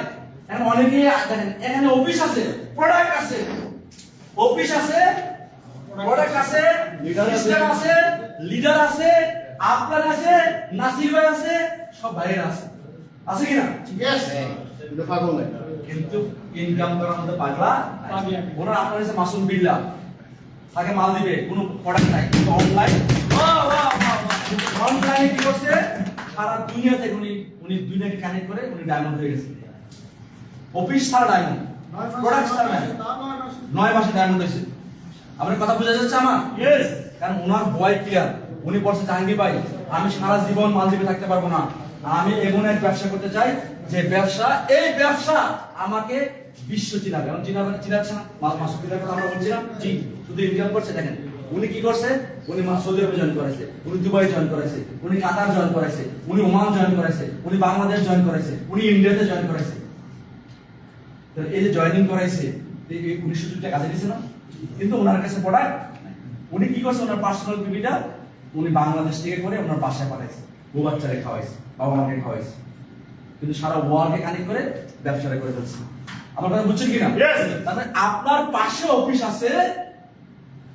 A: এখন অনেকে দেখেন এখানে অফিস আছে, প্রোডাক্ট আছে, অফিস আছে, প্রোডাক্ট আছে, সিস্টেম আছে, লিডার আছে, আপনার আছে, নাসির ভাই আছে, সব বাইরে আছে কিনা? কিন্তু ইনকাম করার মতো পাগলা। ওনার আপনার কাছে মাসুম বিল্লাহ, তাকে মাল দিবে, কোনো প্রোডাক্ট নাই, কিন্তু অনলাইনে কি করছে সারা দুনিয়াতে উনি দুনিয়াকে কানেক্ট করে উনি ডায়মন্ড হয়ে গেছে। অফিস ছাড়া ডায়মন্ড, প্রোডাক্ট ছাড়া ডায়মন্ড, 9 মাসে ডায়মন্ড হয়েছে। আপনার কথা বোঝা যাচ্ছে আমার? ইয়েস। কারণ ওনার ভয় ক্লিয়ার। উনি বলছে জাহাঙ্গীর ভাই আমি সারা জীবন মালদ্বীপে থাকতে পারবো না, আমি এমন এক ব্যবসা করতে চাই যে এই ব্যবসা আমাকে বিশ্ব চিনাবে। এখন চিনাচ্ছে না, মাসুদ বিল্লাহর কথা আমরা বলছিলাম। জি, শুধু ইনকাম করছে। দেখেন উনি কি করছে, উনি সৌদি আরবে জয়েন করেছে, উনি দুবাই জয়েন করেছে, উনি কাতার জয়েন করেছে, উনি ওমান জয়েন করেছে, উনি বাংলাদেশ জয়েন করেছে, উনি ইন্ডিয়াতে জয়েন করেছে। এই যে জয়েনিং করাইছে, উনি সুযোগটা কাজে দিছে না? কিন্তু ওনার কাছে প্রোডাক্ট, উনি কি করছে, ওনার পার্সোনাল বিবিটা উনি বাংলাদেশ থেকে করে ওনার বাসায় পাঠাইছে, বউ বাচ্চারে খাওয়াইছে, বাবা মাকে খাওয়াইছে, কিন্তু সারা ওয়ার্ল্ডকে কানেক্ট করে ব্যবসাটা করে ফেলছে। আমার কথা বুঝছেন কিনা? তাহলে আপনার পাশে অফিস আছে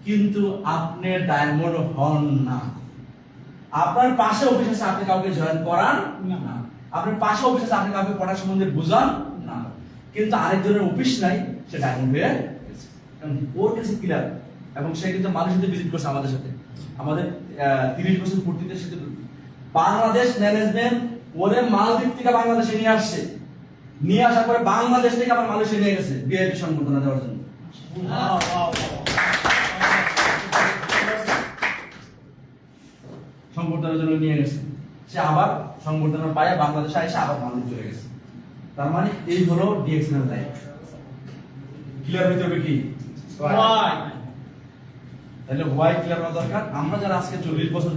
A: কিন্তু আপনি ডায়মন্ড হন না। আপনার পাশে অফিস আছে, আপনি কাউকে জয়েন করান না। আপনার পাশে অফিস আছে, আপনি কাউকে পড়ার সম্বন্ধে বুঝান না। কিন্তু আরেকজনের অফিস নাই, সে ডায়মন্ড হয়ে গেছে, কারণ ওর কাছে ক্লিয়ার। এবং সে কিন্তু মানুষের সাথে ভিজিট করছে আমাদের সাথে, আমাদের 30 বছর পূর্তিতে সাথে বাংলাদেশ ম্যানেজমেন্ট ওরে মালদ্বীপ থেকে বাংলাদেশে নিয়ে আসছে, নিয়ে আসার পরে বাংলাদেশ থেকে আবার মালয়েশিয়া নিয়ে গেছে ভিআইপি সংবর্ধনা দেওয়ার জন্য। সংবর্ধনার জন্য নিয়ে গেছে। সে আবার সংবর্ধনা পায়, বাংলাদেশে এসে আবার মালদ্বীপ চলে গেছে। তার মানে এই হলো ডিএক্সএন এর লাইফ। ক্লিয়ার হইতে হবে কি? তাহলে হোয়াই ক্লিয়ার হওয়া দরকার। আমরা যারা আজকে 40 বছর,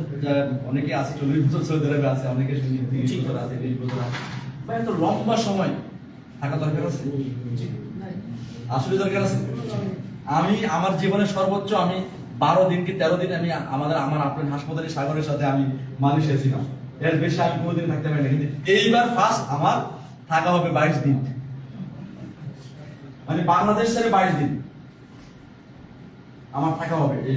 A: অনেকে আছে 40 বছর সৌদি আরবে আছে, অনেকে 30 বছর আছে, 20 বছর আছে, ভাই এত লম্বা সময় থাকা দরকার আছে? আসলে দরকার আছে? আমি আমার জীবনের সর্বোচ্চ আমি 12 দিন কি 13 দিন আমি আমার আপনার হাসপাতালে সাগরের সাথে আমি মালয়েশিয়া ছিলাম। এর বেশি আমি কোনোদিন থাকতে পারি না, কিন্তু এইবার ফার্স্ট আমার থাকা হবে 22 দিন, মানে বাংলাদেশ ছেড়ে 22 দিন আমার থাকা হবে এই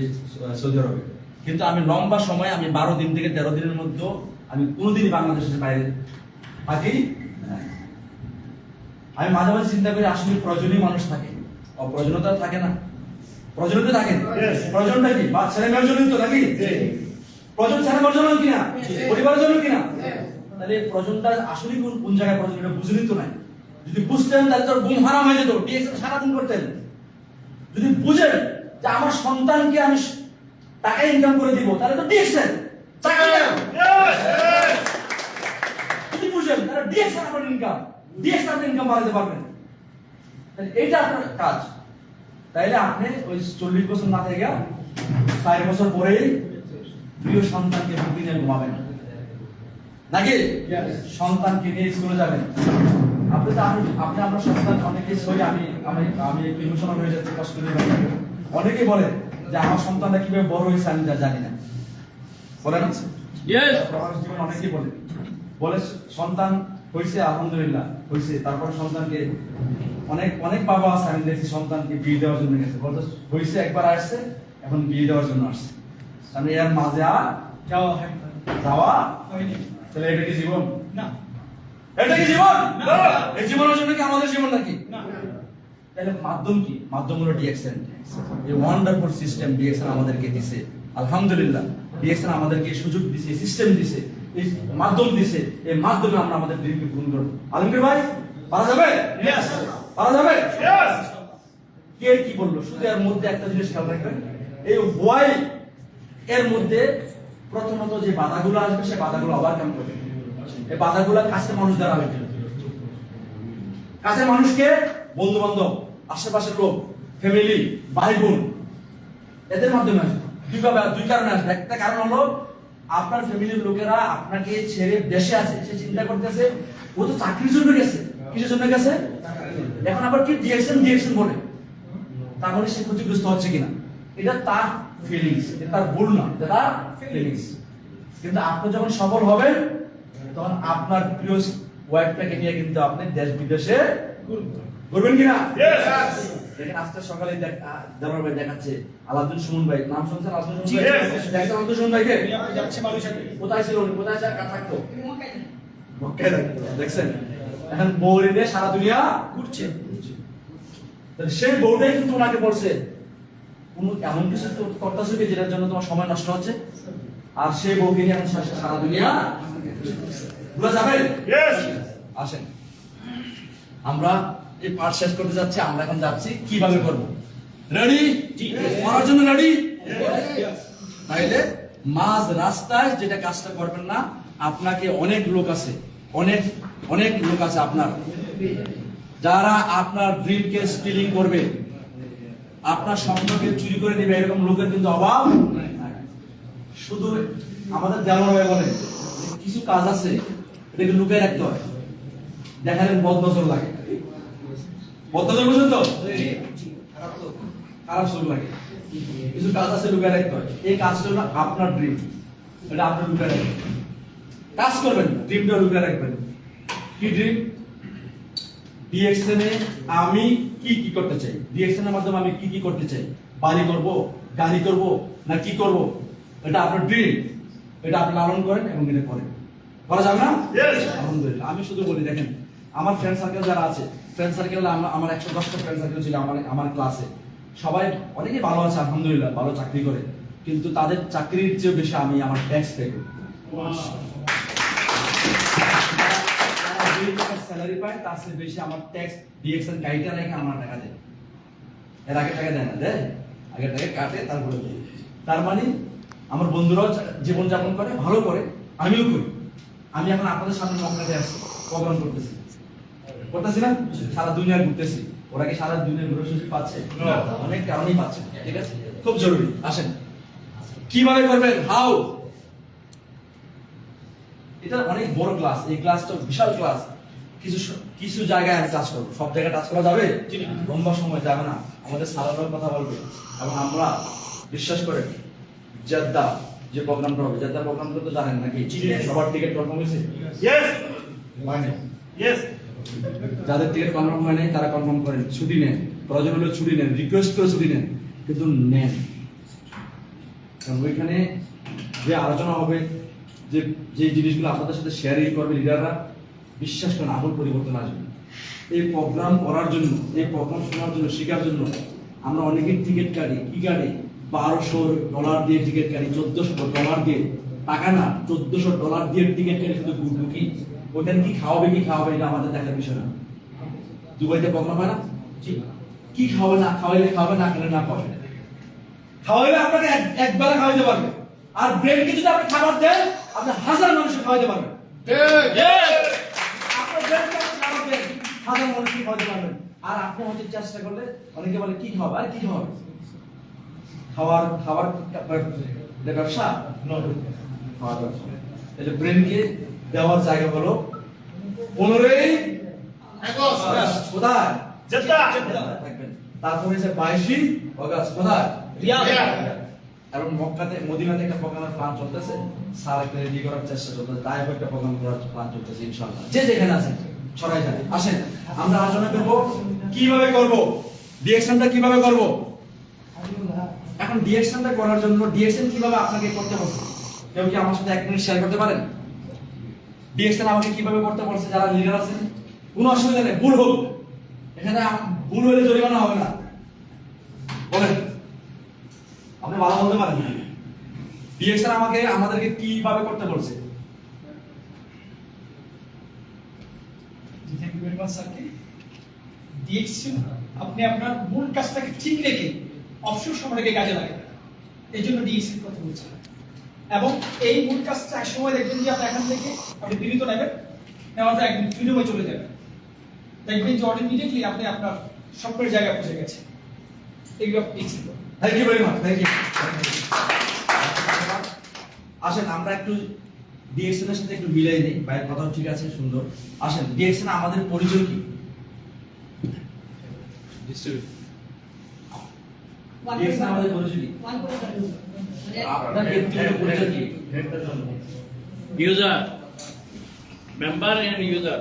A: সৌদি আরবে। কিন্তু আমি লম্বা সময়, আমি 12 দিন থেকে 13 দিনের মধ্যে আমি কোনোদিনই বাংলাদেশের বাইরে থাকি না। আমি মাঝে মাঝে চিন্তা করি আসলে প্রয়োজনীয় মানুষ থাকে, অপ্রয়োজনীয়তা থাকে না? প্রয়োজনীয়তা থাকে। প্রয়োজনটা কি? বা ছেলে মেয়ের জন্য তো নাকি? প্রয়োজন ছেলে মেয়ের জন্য কিনা? পরিবারের জন্য কিনা? তাহলে প্রয়োজনটা আসলে কোন জায়গায় প্রয়োজন এটা বুঝে নিত না। যদি বুঝতেন তাহলে তোর ঘুম হারাম হয়ে যেত, ডিএক্সএন সারাদিন করতেন। যদি বুঝেন যে আমার সন্তানকে আমি টাকা ইনকাম করে দিব, তাহলে তো ডিএক্সএন টাকা দেন। যদি বুঝেন তাহলে ডিএক্সএন আপনার ইনকাম, ডিএক্সএন আপনি ইনকাম বাড়াতে পারবেন। তাহলে এইটা আপনার কাজ। তাইলে আপনি ওই 40 বছর না থেকে 4 বছর পরেই প্রিয় সন্তানকে বুকে নিয়ে ঘুমাবেন নাকি? সন্তানকে নিয়ে স্কুলে যাবেন। আপনি আমরা সন্তান অনেকেই সই, আমি ইমোশনাল হয়ে যাচ্ছি কষ্ট করে। অনেকেই বলে যে আমার সন্তানটা কিভাবে বড় হয়েছে আমি জানি না, বলে না? জীবন অনেকেই বলে সন্তান হয়েছে আলহামদুলিল্লাহ হয়েছে, তারপর সন্তানকে অনেক বাবা আছে আমি দেখছি সন্তানকে বিয়ে দেওয়ার জন্য গেছে, বলতে হয়েছে একবার আসছে এখন বিয়ে দেওয়ার জন্য আসছে, মানে এর মাঝে আর যাওয়া হয়নি। তাহলে এটা কি জীবন? না। এটা কি জীবন? না। এই জীবনের জন্য কি আমাদের জীবন নাকি? না। তাহলে মাধ্যম কি? মাধ্যম হলো ডিএক্সএন। এই ওয়ান্ডারফুল সিস্টেম ডিএক্সএন আমাদেরকে দিয়েছে, আলহামদুলিল্লাহ। ডিএক্সএন আমাদেরকে সুযোগ দিয়েছে, সিস্টেম দিয়েছে, এই মাধ্যম দিয়েছে। এই মাধ্যমে আমরা আমাদের ড্রিমকে পূরণ করব। আলমগীর ভাই পারা যাবে? यस পারা যাবে? यस। কে কি বললো? শুধু এর মধ্যে একটা জিনিস খেয়াল রাখবেন, এই হোয়াই এর মধ্যে প্রথমত যে বাধাগুলো আসবে সে বাধাগুলো ওভারকাম করবে। এই বাধাগুলো কাছের মানুষ দ্বারা হবে। কাছের মানুষকে বন্ধু বান্ধব, আশেপাশের লোক, ফ্যামিলি, ভাই বোন, এদের মাধ্যমে আসবে। দুই কারণে আসবে। একটা কারণ হলো আপনার ফ্যামিলির লোকেরা আপনাকে ছেড়ে দেশে আছে, সে চিন্তা করতেছে ও তো চাকরির জন্য গেছে। কিসের জন্য গেছে? এখন আবার কি ডিএক্সএন বলে, তার মানে সে ক্ষতিগ্রস্ত হচ্ছে কিনা, এটা তার ফিলিংস, এটা তার ভুল না, এটা তার ফিলিংস। কিন্তু আপনি যখন সফল হবেন তখন আপনার প্রিয় ওয়াইফটাকে নিয়ে কিন্তু আপনি দেশ বিদেশে ঘুরবেন কিনা? দেখেন আজকে সকালে দেওয়ার ভাই দেখাচ্ছে আলাউদ্দিন সুমন ভাই, নাম শুনছেন? আলাউদ্দিন সুমন ভাই দেখছেন? আলাউদ্দিন সুমন ভাইকে যাচ্ছে মালয়েশিয়াতে। কোথায় ছিল উনি? কোথায় থাকতো? মক্কায় থাকতো। দেখছেন এখন বউরে নিয়ে সারা দুনিয়া ঘুরছে। সেই বউটাই কিন্তু ওনাকে বলছে কোন এমন কিছু করতেছে কি যেটার জন্য তোমার সময় নষ্ট হচ্ছে, আর সেই বউকে নিয়ে এখন সারা দুনিয়া ঘুরে যাবেন। আসেন আমরা এই পাঠ শেষ করতে যাচ্ছি। আমরা এখন যাচ্ছি কিভাবে করব। রেডি? করার জন্য রেডি? তাইলে মাঝ রাস্তায় যেটা কাজটা করবেন না, আপনাকে অনেক লোক আছে, অনেক লোক আছে আপনার, যারা আপনার ড্রিমকে স্টিলিং করবে, আপনার স্বপ্নকে চুরি করে নেবে, এরকম লোকের কিন্তু অভাব নাই। শুধু আমাদের দেওয়ার হয়ে বলে কিছু কাজ আছে এটাকে লুকিয়ে রাখতে হয়, দেখালেন বদনজর লাগে, বদনজর বুঝুন তো, খারাপ চোখ লাগে। কিছু কাজ আছে লুকিয়ে রাখতে হয়, এই কাজটা হলো আপনার ড্রিম, এটা আপনার লুকিয়ে রাখবেন, কাজ করবেন, ড্রিমটা লুকিয়ে রাখবেন। কি ড্রিম? ডিএক্সএন এ আমি কি করতে চাই, ডিএক্সএন এর মাধ্যমে আমি কি করতে চাই, বাড়ি করব, গাড়ি করব, না কি করব, এটা আপনার ড্রিম, এটা আপনি লালন করেন এবং এটা করেন। করা যাবে না? আলহামদুলিল্লাহ। আমি শুধু বলি, দেখেন আমার ফ্রেন্ড সার্কেল যারা আছে, ফ্রেন্ড সার্কেল আমার 110টা ফ্রেন্ড সার্কেল ছিল আমার ক্লাসে, সবাই অনেকেই ভালো আছে আলহামদুলিল্লাহ, ভালো চাকরি করে, কিন্তু তাদের চাকরির চেয়ে বেশি আমি আমার ট্যাক্স পে করি। স্যালারি পায় তার চেয়ে বেশি আমার ট্যাক্স ডিএক্সএন কাইটা রেখে আমার টাকা দেয়। এর আগে টাকা দেয় না, দেয় আগে টাকা কাটে তারপরে দেয়। তার মানে আমার বন্ধুরাও জীবনযাপন করে, ভালো করে, আমিও করি, আমি এখন আপনাদের সামনে মক্কাতে আসছি, প্রোগ্রাম করতেছি না, সারা দুনিয়া ঘুরতেছি। ওরা কি সারা দুনিয়া ঘুরে সুযোগ পাচ্ছে? অনেক কারণেই পাচ্ছে, ঠিক আছে? খুব জরুরি। আসেন কিভাবে করবেন, হাউ। এটা অনেক বড় ক্লাস, এই ক্লাসটা বিশাল ক্লাস। কিছু জায়গায় আমি টাচ করবো, সব জায়গায় টাচ করা যাবে? লম্বা সময় যাবে না। আমাদের সারাবার কথা বলবে এবং আমরা বিশ্বাস করে জেদ্দা যে প্রোগ্রামটা হবে, জেদ্দা প্রোগ্রামটা তো জানেন নাকি? সবার টিকিট কনফার্ম হয়েছে?
D: Yes.
A: মানে
D: Yes.
A: যাদের টিকিট কনফার্ম হয় নাই তারা কনফার্ম করেন, ছুটি নেন, প্রয়োজন হলে ছুটি নেন, রিকোয়েস্ট করে ছুটি নেন, কিন্তু নেন। কারণ ওইখানে যে আলোচনা হবে, যে যে জিনিসগুলো আপনাদের সাথে শেয়ারিং করবে লিডাররা, বিশ্বাস করেন আমূল পরিবর্তন আসবে। এই প্রোগ্রাম করার জন্য, এই প্রোগ্রাম শোনার জন্য, শেখার জন্য আমরা অনেকের টিকিট কাটি, কি কাটি? $1200 দিয়ে টিকিট কাটি, $1400 দিয়ে, টাকা না, $1400 দিয়ে টিকিট কাটি শুধু ঢুকি। ওখানে কি খাওয়াবে এটা আমাদের দেখার বিষয় না। দুবাইতে প্রোগ্রাম হয় না, কি খাওয়াবে, না খাওয়াইলে খাওয়াবে, না খেলে না খাওয়াবে। খাওয়াইলে আপনাকে একবেলা খাওয়াইতে পারবে, আর ব্রেনকে যদি আপনি খাবার দেন, আপনি 1000 মানুষকে খাওয়াইতে পারবেন। আপনার ব্রেনকে আপনি খাবার দেন, 1000 মানুষকে খাওয়াইতে পারবেন। আর আপনি হয়তো চেষ্টা করলে, অনেকে বলে কি খাওয়াবে, আর কি খাওয়াবে? খাবার ব্যবসা, খাওয়ার ব্যবসা। এই যে ব্রেনকে দেওয়ার জায়গা হলো 15ই আগস্ট, কোথায়?
D: জেদ্দা।
A: থাকবেন। তারপরে হচ্ছে 22ই আগস্ট, কোথায়? রিয়াদ। এবং মক্কাতে, মদিনাতে একটা প্রোগ্রামের প্ল্যান চলতেছে, স্যার একটা রেডি করার চেষ্টা চলতেছে, তাই একটা প্রোগ্রাম করার প্ল্যান চলতেছে ইনশাআল্লাহ। যে যেখানে আছেন ছড়াই যাবে। আসেন আমরা আলোচনা করব কিভাবে করব, ডিএকশনটা কিভাবে করব। এখন ডিএকশনটা করার জন্য ডিএকশন কিভাবে আপনাকে করতে বলছে, কেউ কি আমার সাথে 1 মিনিট শেয়ার করতে পারেন? ডিএকশন আমাকে কিভাবে করতে বলছে, যারা লিডার আছেন? কোনো অসুবিধা নেই, ভুল হোক, এখানে ভুল হলে জরিমানা হবে না। বলেন, আপনি ভালো বলতে পারেন না। ডিএকশন আমাদেরকে কিভাবে করতে বলছে?
E: থ্যাংক ইউ ভেরি মাচ স্যারকে। ডিএকশন আপনি আপনার মূল কাজটাকে ঠিক রেখে অবসর সময়টাকে কাজে লাগাবেন, এই জন্য ডিএকশন কথা বলছেন। এবং এই মূল কাজটা এক সময় দেখবেন যে আপনি এখান থেকে আপনি বিরত নেবেন, নেওয়ার পর একদিন ফ্রিডমে চলে যাবেন, দেখবেন যে অটোমেটিকলি আপনি আপনার স্বপ্নের জায়গায় পৌঁছে গেছেন। এগুলো ডিএকশন।
A: Thank you very much, thank you. আসেন আমরা একটু ডিএকশন এর সাথে একটু মিলাই নেই, ভাইয়ের কথা ঠিক আছে, সুন্দর। আসেন ডিএকশন আমাদের পরিচয় কি? ডিএকশন আমাদের পরিচয় কি? আপনার ব্যক্তিগত পরিচয় কি?
F: User, member and user.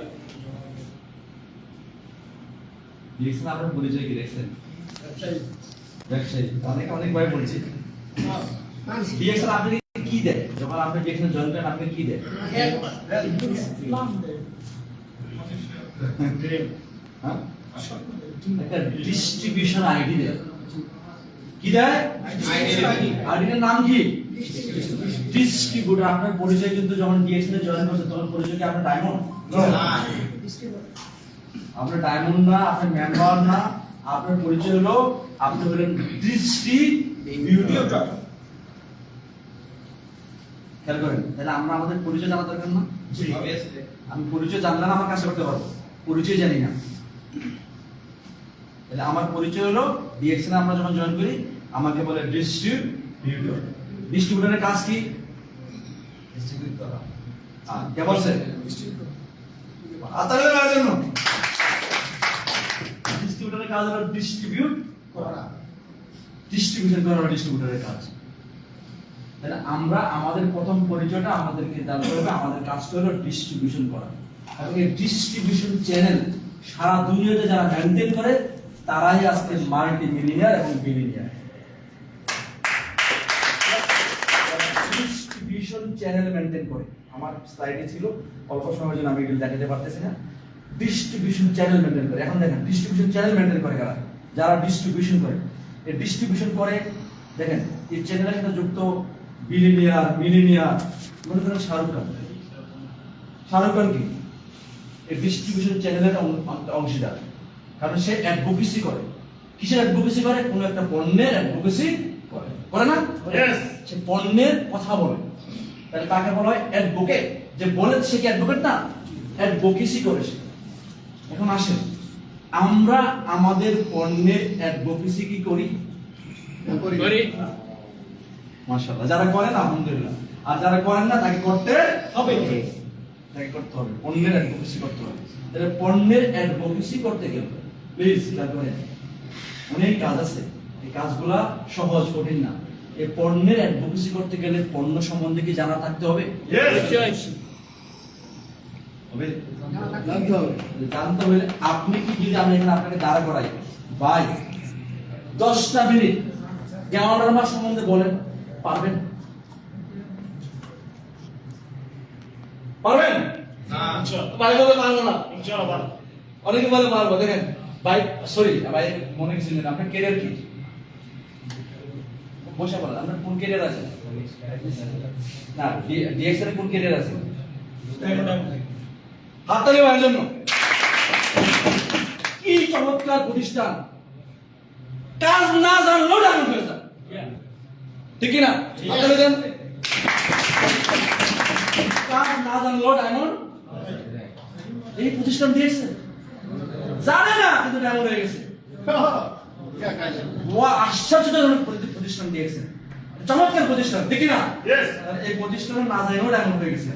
A: ডিএকশন আপনার পরিচয় কি দেখছেন? ব্যবসায়ী, অনেক ভাই বলছি। ডিএকশন আপনাকে কি দেয়? যখন আপনি ডিএকশন জয়েন করেন আপনি কি দেয়? হ্যাঁ? একটা ডিস্ট্রিবিউশন আইডি দেয়। কি দেয়? আইডিটার নাম কি? ডিস্ট্রিবিউটর। আপনার পরিচয় কিন্তু যখন ডিএকশন এ জয়েন করছেন তখন পরিচয় কি আপনার ডায়মন্ড? আপনার ডায়মন্ড না, আপনার মেম্বার না, আপনার পরিচয় হলো আপনি হলেন ডিস্ট্রিবিউটর। খেয়াল করেন, তাহলে আমরা আমাদের পরিচয় জানা দরকার না? আমি পরিচয় জানলে আমার কাছে করতে পারবো, পরিচয় জানি না। তাহলে আমার পরিচয় হলো ডিএকশনে আমরা যখন জয়েন করি আমাকে বলে ডিস্ট্রিবিউটর। ডিস্ট্রিবিউটরের কাজ কি? ডিস্ট্রিবিউট করা। কে বলছে? আতালে করার জন্য। ডিস্ট্রিবিউটরের কাজ হলো ডিস্ট্রিবিউট করা, ডিস্ট্রিবিউশন করা ডিস্ট্রিবিউটরের কাজ। তাহলে আমরা আমাদের প্রথম পরিচয়টা আমাদেরকে জানতে হবে, আমাদের কাজটা হলো ডিস্ট্রিবিউশন করা। এবং এই ডিস্ট্রিবিউশন চ্যানেল সারা দুনিয়াতে যারা মেইনটেইন করে তারাই আজকে মাল্টি মিলিয়নিয়ার এবং বিলিয়নিয়ার। ডিস্ট্রিবিউশন চ্যানেল মেইনটেইন করে, আমার স্লাইডে ছিল, অল্প সময়ের জন্য আমি এগুলো দেখাতে পারতেছি না। ডিস্ট্রিবিউশন চ্যানেল মেইনটেইন করে। এখন দেখেন ডিস্ট্রিবিউশন চ্যানেল মেইনটেইন করে কারা? যারা ডিস্ট্রিবিউশন করে। এই ডিস্ট্রিবিউশন করে দেখেন এই চ্যানেলের সাথে যুক্ত বিলিয়নিয়ার, মিলিয়নিয়ার। মনে করেন শাহরুখ খান কি? এই ডিস্ট্রিবিউশন চ্যানেলের অংশীদার, কারণ সে অ্যাডভোকেসি করে। কিসের অ্যাডভোকেসি করে? কোন একটা পণ্যের অ্যাডভোকেসি করে না? সে পণ্যের কথা বলে, তাহলে তাকে বলা হয় অ্যাডভোকেট। যে বলে সে কি অ্যাডভোকেট না, অ্যাডভোকেসি করে সে। এখন আসেন, আমরা আমাদের পণ্যের অ্যাডভোকেসি কি করি?
F: করি।
A: মাশাআল্লাহ, যারা করেন আলহামদুলিল্লাহ, আর যারা করেন না তাকে করতে
E: হবে।
A: তাকে করতে হবে, পণ্যের অ্যাডভোকেসি করতে হবে। তাহলে পণ্যের অ্যাডভোকেসি করতে গেলে প্লিজ তারপরে অনেক কাজ আছে, এই কাজগুলা সহজ কঠিন না। এই পণ্যের অ্যাডভোকেসি করতে গেলে পণ্য সম্বন্ধে কি জানা থাকতে হবে? হবে?
B: জানতে হবে।
A: জানতে হলে আপনি কি, যদি আমি এখানে আপনাকে দাঁড়া করাই ভাই 10টা মিনিট গ্যাওয়ারমা সম্বন্ধে বলেন, পারবেন? পারবেন? পারবো না, পারবো না। অনেকে বলে পারবো। দেখেন ভাই, সরি ভাই, মনে কিছু নেই, আপনার ক্যারিয়ার কি? বসে বলেন, আপনার কোন ক্যারিয়ার আছে? না, ডিএক্সএল কোন ক্যারিয়ার আছে? হাততালি ভাইয়ের জন্য। কি চমৎকার প্রতিষ্ঠান, কাজ না জানলেও ডায়মন্ড হয়ে যায়, ঠিক কি না? হাততালি দেন। কাজ না জানলেও ডায়মন্ড, এই প্রতিষ্ঠান দিয়েছে, জানে না কিন্তু ডায়মন্ড হয়ে গেছে।
B: क्या कहना?
A: আশ্চর্যজনক প্রতিষ্ঠান দিয়েছে, চমৎকার প্রতিষ্ঠান, ঠিক কি না? আর এই প্রতিষ্ঠানে না জানলেও ডায়মন্ড হয়ে গেছে।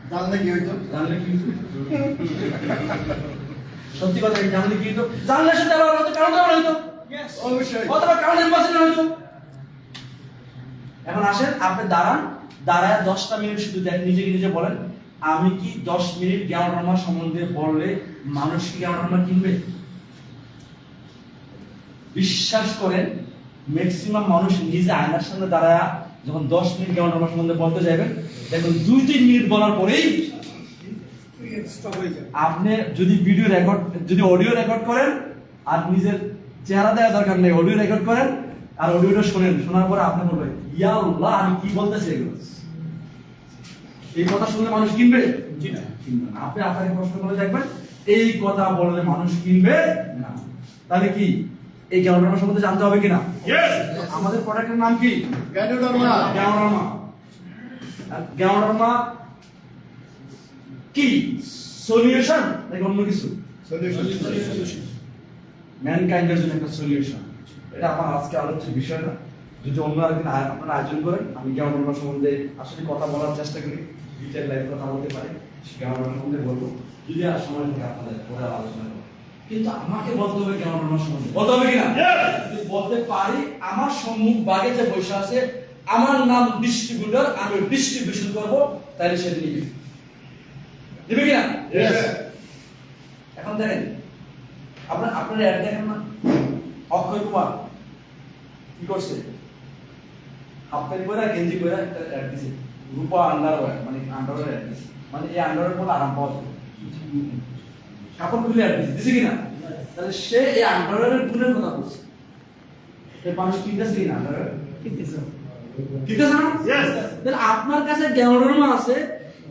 B: जानने की हुई तो
A: জানলে কি হতো? সত্যি কথা কি, জানলে কি হতো? জানলে সে দেওয়া হতো, কারণ দেওয়া হতো,
E: Yes.
B: অবশ্যই
A: অথবা কারণ নির্বাচন হতো। এখন আসেন, আপনি দাঁড়ান, দাঁড়ায় 10টা মিনিট শুধু দেন, নিজেকে নিজে বলেন, আমি কি 10 মিনিট গ্যাওয়ারমা সম্বন্ধে বললে মানুষ কি গ্যাওয়ারমা কিনবে? বিশ্বাস করেন, ম্যাক্সিমাম মানুষ নিজে আয়নার সামনে দাঁড়ায় যখন 10 মিনিট গ্যাওয়ারমা সম্বন্ধে বলতে যাবেন, দেখুন 2-3 মিনিট বলার পরেই
E: স্টপ হয়ে যায়।
A: আপনি যদি ভিডিও রেকর্ড, যদি অডিও রেকর্ড করেন, আর নিজের চেহারা দেওয়া দরকার নেই, অডিও রেকর্ড করেন আর অডিওটা শুনেন, শোনার পরে আপনি বলবেন ইয়া আল্লাহ, আমি কি বলতেছি এগুলো। এই কথা শুনলে মানুষ কিনবে? কিনবে না। আপনি আপনাকে প্রশ্ন করে দেখবেন, এই কথা বললে মানুষ কিনবে না। তাহলে কি এই গ্যাওয়ারমা সম্বন্ধে জানতে হবে কিনা? আমাদের প্রোডাক্টের নাম কি?
B: গ্যানোডার্মা
A: গ্যাওয়ারমা। গ্যাওয়ারমা কি সলিউশন নাকি অন্য কিছু?
B: সলিউশন
A: ম্যানকাইন্ডের জন্য একটা সলিউশন। এটা আমার আজকে আলোচ্য বিষয় না। যদি অন্য একদিন আপনারা আয়োজন করেন, আমি গ্যাওয়ারমা সম্বন্ধে আসলে কথা বলার চেষ্টা করি, ডিটেইল লাইভ কথা বলতে পারি, গ্যাওয়ারমা সম্বন্ধে বলবো, যদি আর সময় থাকে আপনাদের পরে আলোচনা করব। কিন্তু আমাকে বলতে হবে গ্যাওয়ারমা সম্বন্ধে, বলতে হবে কিনা? যদি বলতে পারি, আমার সম্মুখ বাগে যে বসে আছে, আমার নাম ডিস্ট্রিবিউটর, আমি ডিস্ট্রিবিউশন করব, তাহলে সে নিবে, দিবে কিনা? এখন দেখেন, আপনার অ্যাড দেখেন না, অক্ষয় কুমার কি করছে, হাফ প্যান্ট পরে গেঞ্জি পরে একটা অ্যাড দিছে, রূপা আন্ডারওয়্যার, মানে আন্ডারওয়্যার অ্যাড দিছে, মানে এই আন্ডারওয়্যার পরে আরাম পাওয়া যায়, কাপড় খুলে অ্যাড দিছে, দিছে কিনা? তাহলে সে এই আন্ডারওয়্যারের গুণের কথা বলছে, এই মানুষ কিনতেছে কিনা আন্ডারওয়্যার? কিনতেছে না? তাহলে আপনার কাছে গ্যাওয়ারমা আছে,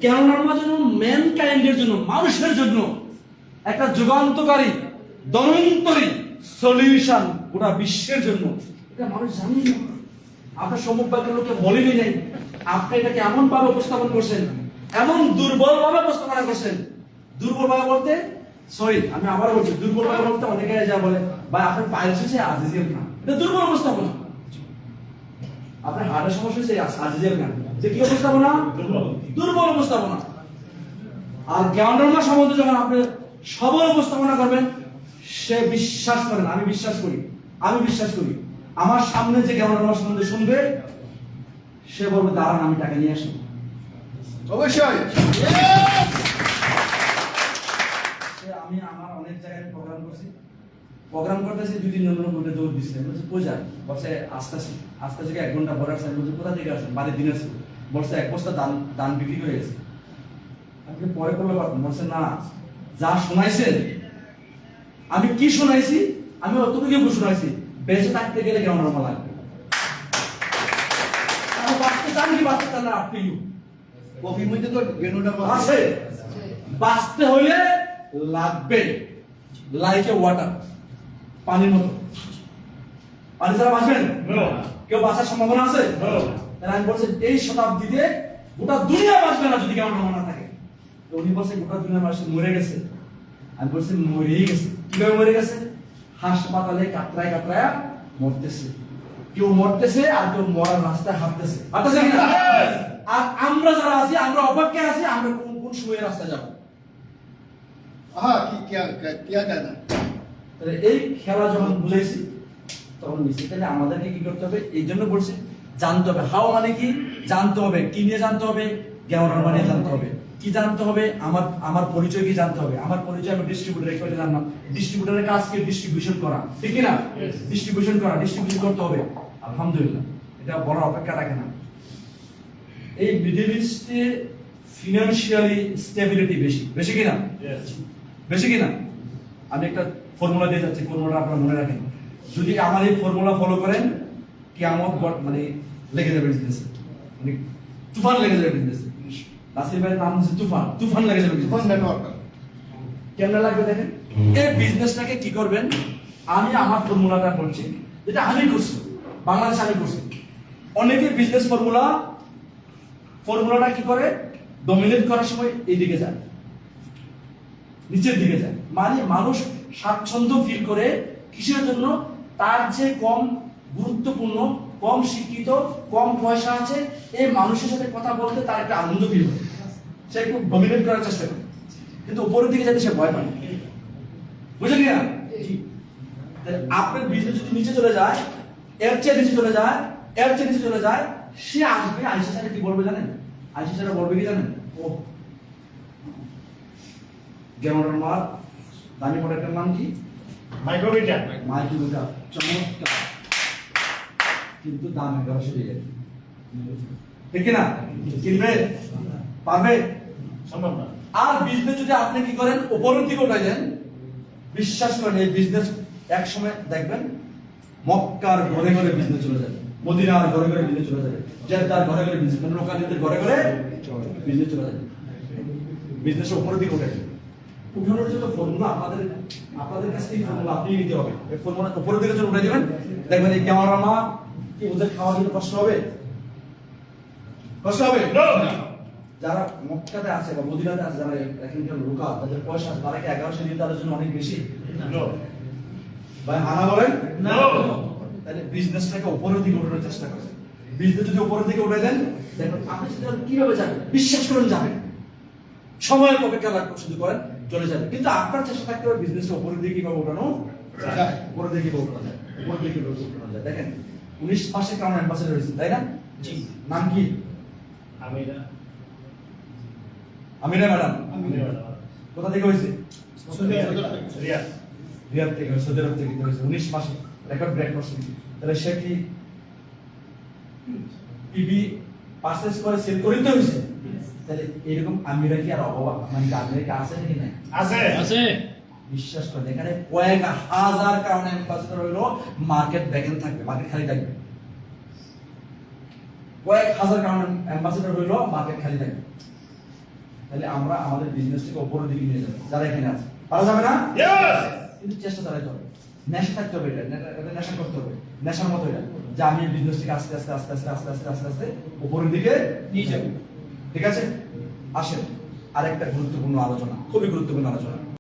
A: গ্যাওয়ারমা যেন ম্যানকাইন্ডের জন্য, মানুষের জন্য একটা যুগান্তকারী, দমন্তরী সলিউশন, গোটা বিশ্বের জন্য। এটা মানুষ জানেই না, আপনার সম্মুখ বাক্যের লোকে বলেনি নাই। আপনি এটাকে এমন ভাবে উপস্থাপন করছেন, এমন দুর্বল ভাবে উপস্থাপনা করছেন। দুর্বল ভাবে বলতে, সরি আমি আবার বলছি, দুর্বল ভাবে বলতে অনেকে যা বলে ভাই আপনার পাইলস হচ্ছে আজিজিয়াল খান, এটা দুর্বল উপস্থাপনা। আপনার হার্টের সমস্যা হচ্ছে আজিজিয়াল খান, যে কি উপস্থাপনা? দুর্বল উপস্থাপনা। আর গ্যাওয়ারমা সম্বন্ধে যখন আপনি সবল উপস্থাপনা করবেন, সে বিশ্বাস করেন, আমি বিশ্বাস করি, আমার সামনে যে গ্যাওয়ারমা সম্বন্ধে শুনবে, সে বলবে দাঁড়ান আমি টাকা নিয়ে আসি।
B: অবশ্যই
A: আমি আমার অনেক জায়গায় প্রোগ্রাম করতেছি, 2-3 নম্বর ঘন্টা দৌড় দিচ্ছে, বলছে কই যান? বলছে আস্তে থেকে 1 ঘন্টা পরে আসছেন। বলছে কোথা থেকে আসেন? বাড়ির দিন আছে। বলছে 1 বস্তা দান বিক্রি হয়ে গেছে। আপনি পরে করলে পারবেন? বলছে না, যা শোনাইছেন, আমি কি শোনাইছি, আমি অতটুকু শোনাইছি, বেঁচে থাকতে গেলে গ্যাওয়ারমা লাগবে। আমি বাঁচতে চান কি বাঁচতে চান না, আপনি
B: কফির মধ্যে তো গ্যানোডার্মা
A: আছে, বাঁচতে হইলে লাগবে লাইক এ ওয়াটার, পানির মতো। পানি ছাড়া বাঁচবেন? কেউ বাঁচার সম্ভাবনা আছে? তাহলে আমি বলছি এই শতাব্দীতে গোটা দুনিয়া বাঁচবে না যদি কেমন না থাকে। তো উনি বলছে গোটা দুনিয়া মানুষ মরে গেছে। আমি বলছি মরেই গেছে। কিভাবে মরে গেছে? হাসপাতালে কাতরায় কাতরায় মরতেছে। কেউ মরতেছে আর কেউ মরার রাস্তায় হাঁটতেছে। হাঁটতেছে কিনা? আর আমরা যারা আছি, আমরা অপেক্ষায় আছি, আমরা কোন সময় রাস্তায় যাবো।
B: हाँ क्या क्या कहना
A: তাহলে এই খেলা যখন বুঝাইছি তখন নিশ্চিত তাহলে আমাদেরকে কি করতে হবে? এই জন্য বলছি জানতে হবে। হাও মানে কি? জানতে হবে। কি নিয়ে জানতে হবে? জ্ঞান মানে জানতে হবে। কি জানতে হবে? আমার পরিচয় কি জানতে হবে। আমার পরিচয় আমি ডিস্ট্রিবিউটর একবারে জানলাম। ডিস্ট্রিবিউটরের কাজ কি? ডিস্ট্রিবিউশন করা, ঠিক কি না? ডিস্ট্রিবিউশন করা, ডিস্ট্রিবিউশন করতে হবে। আলহামদুলিল্লাহ, এটা বলার অপেক্ষা রাখে না। এই মিডল ইস্টে ফিনান্সিয়ালি স্টেবিলিটি বেশি, বেশি কিনা? বেশি কিনা? আমি একটা ফর্মুলা দিয়ে যাচ্ছি, ফর্মুলা আপনারা মনে রাখেন। যদি আমার এই ফর্মুলা ফলো করেন, কিয়ামত মানে লেগে যাবে বিজনেসে, মানে তুফান লেগে যাবে বিজনেসে। নাসির ভাইয়ের নাম হচ্ছে তুফান, তুফান লেগে যাবে
B: फोन
A: বিজনেসে।
B: नेटवर्क
A: কেমন লাগবে দেখেন। এই বিজনেসটাকে কি করবেন? আমি আমার ফর্মুলাটা বলছি, যেটা আমি করছি, বাংলাদেশে আমি করছি। অনেকে বিজনেস ফর্মুলাটা কি করে? ডমিনেট করার সময় এইদিকে যায়, নিচের দিকে যায়। মানে মানুষ স্বাচ্ছন্দ্য ফিল করে কিসের জন্য? তার যে কম গুরুত্বপূর্ণ, কম শিক্ষিত, কম পয়সা আছে এই মানুষের সাথে কথা বলতে তার একটা আনন্দ ফিল করে, সে একটু ডমিনেট করার চেষ্টা করে, কিন্তু উপরের দিকে যাতে সে ভয় পায়। বুঝলেন কি না? আপনার বিজনেস যদি নিচে চলে যায়, এর চেয়ে নিচে চলে যায়, এর চেয়ে নিচে চলে যায়, সে আসবে, আইসা স্যার কি বলবে জানেন? আইসা স্যার বলবে কি জানেন? ও যেমন আমার দামি প্রোডাক্টের নাম কি?
D: মাইক্রোমিটার।
A: মাইক্রোমিটার। চমৎকার, কিন্তু দাম একবার সেরে যাবে, ঠিক না? কিনবে পারবে?
D: সম্ভব না।
A: আর বিজনেস যদি আপনি কি করেন? উপরের দিকে উঠাই দেন, বিশ্বাস করেন এই বিজনেস এক সময় দেখবেন মক্কার ঘরে ঘরে বিজনেস চলে যাবে, মদিনার ঘরে ঘরে বিজনেস চলে যাবে, জেদ্দার ঘরে ঘরে বিজনেস, মানে লোকালিদের ঘরে ঘরে বিজনেস চলে যাবে। বিজনেস উপরের দিকে উঠে যাবে। উঠানোর জন্য ফর্মুলা আপনাদের কাছ থেকে ফর্মুলা আপনি নিতে হবে। এই ফর্মুলা উপরের দিকে যখন উঠে দিবেন, দেখবেন এই ক্যামেরামা কি ওদের খাওয়ার জন্য কষ্ট হবে? কষ্ট হবে? যারা মক্কাতে আছে বা মদিনাতে আছে, যারা এখানকার লোকাল, তাদের পয়সা আছে, তারা কি 1100 দিন তাদের জন্য অনেক বেশি? ভাই আনা বলেন
D: না।
A: তাহলে বিজনেসটাকে উপরের দিকে উঠানোর চেষ্টা করেন। বিজনেস যদি উপরের দিকে উঠে দেন, দেখুন আপনি সেটা কিভাবে যাবেন? বিশ্বাস করেন যাবেন। সময়ের অপেক্ষা রাখতে শুধু করেন, চলে যাবে। কিন্তু আপনার চেষ্টা থাকতে হবে বিজনেসটা উপরের দিকে কিভাবে উঠানো যায়, উপরের দিকে কিভাবে উঠানো যায়, উপরের দিকে কিভাবে উঠানো যায়। দেখেন 19 মাসে কারণ অ্যাম্বাসেডর হয়েছে, তাই না?
E: জি।
A: নাম কি?
D: আমিরা।
A: আমিরা ম্যাডাম। কোথা থেকে হয়েছে?
D: রিয়াদ।
A: রিয়াদ থেকে, সৌদি আরব থেকে হয়েছে। 19 মাসে রেকর্ড ব্রেক করছে। তাহলে সে কি টিভি পারচেজ করে সেল করে দিতে হয়েছে? তাহলে এরকম আমিরা কি আর অভাব, মানে আমিরা কি আছে নাকি নাই?
D: আছে।
A: বিশ্বাস করেন এখানে কয়েক হাজার কারণে অ্যাম্বাসেডর হইলো, মার্কেট ভ্যাকেন্ট থাকবে, মার্কেট খালি থাকবে। কয়েক হাজার কারণে অ্যাম্বাসেডর হইলো, মার্কেট খালি থাকবে। তাহলে আমরা আমাদের বিজনেসটাকে উপরের দিকে নিয়ে যাবো, যারা এখানে আছে। পারা যাবে না? কিন্তু চেষ্টা চালাতে হবে, নেশা থাকতে হবে, এটা নেশা করতে হবে, নেশার মতো এটা, যে আমি বিজনেসটাকে আস্তে আস্তে আস্তে আস্তে আস্তে আস্তে আস্তে আস্তে উপরের দিকে নিয়ে যাবো। ঠিক আছে, আসেন আরেকটা গুরুত্বপূর্ণ আলোচনা, খুবই গুরুত্বপূর্ণ আলোচনা।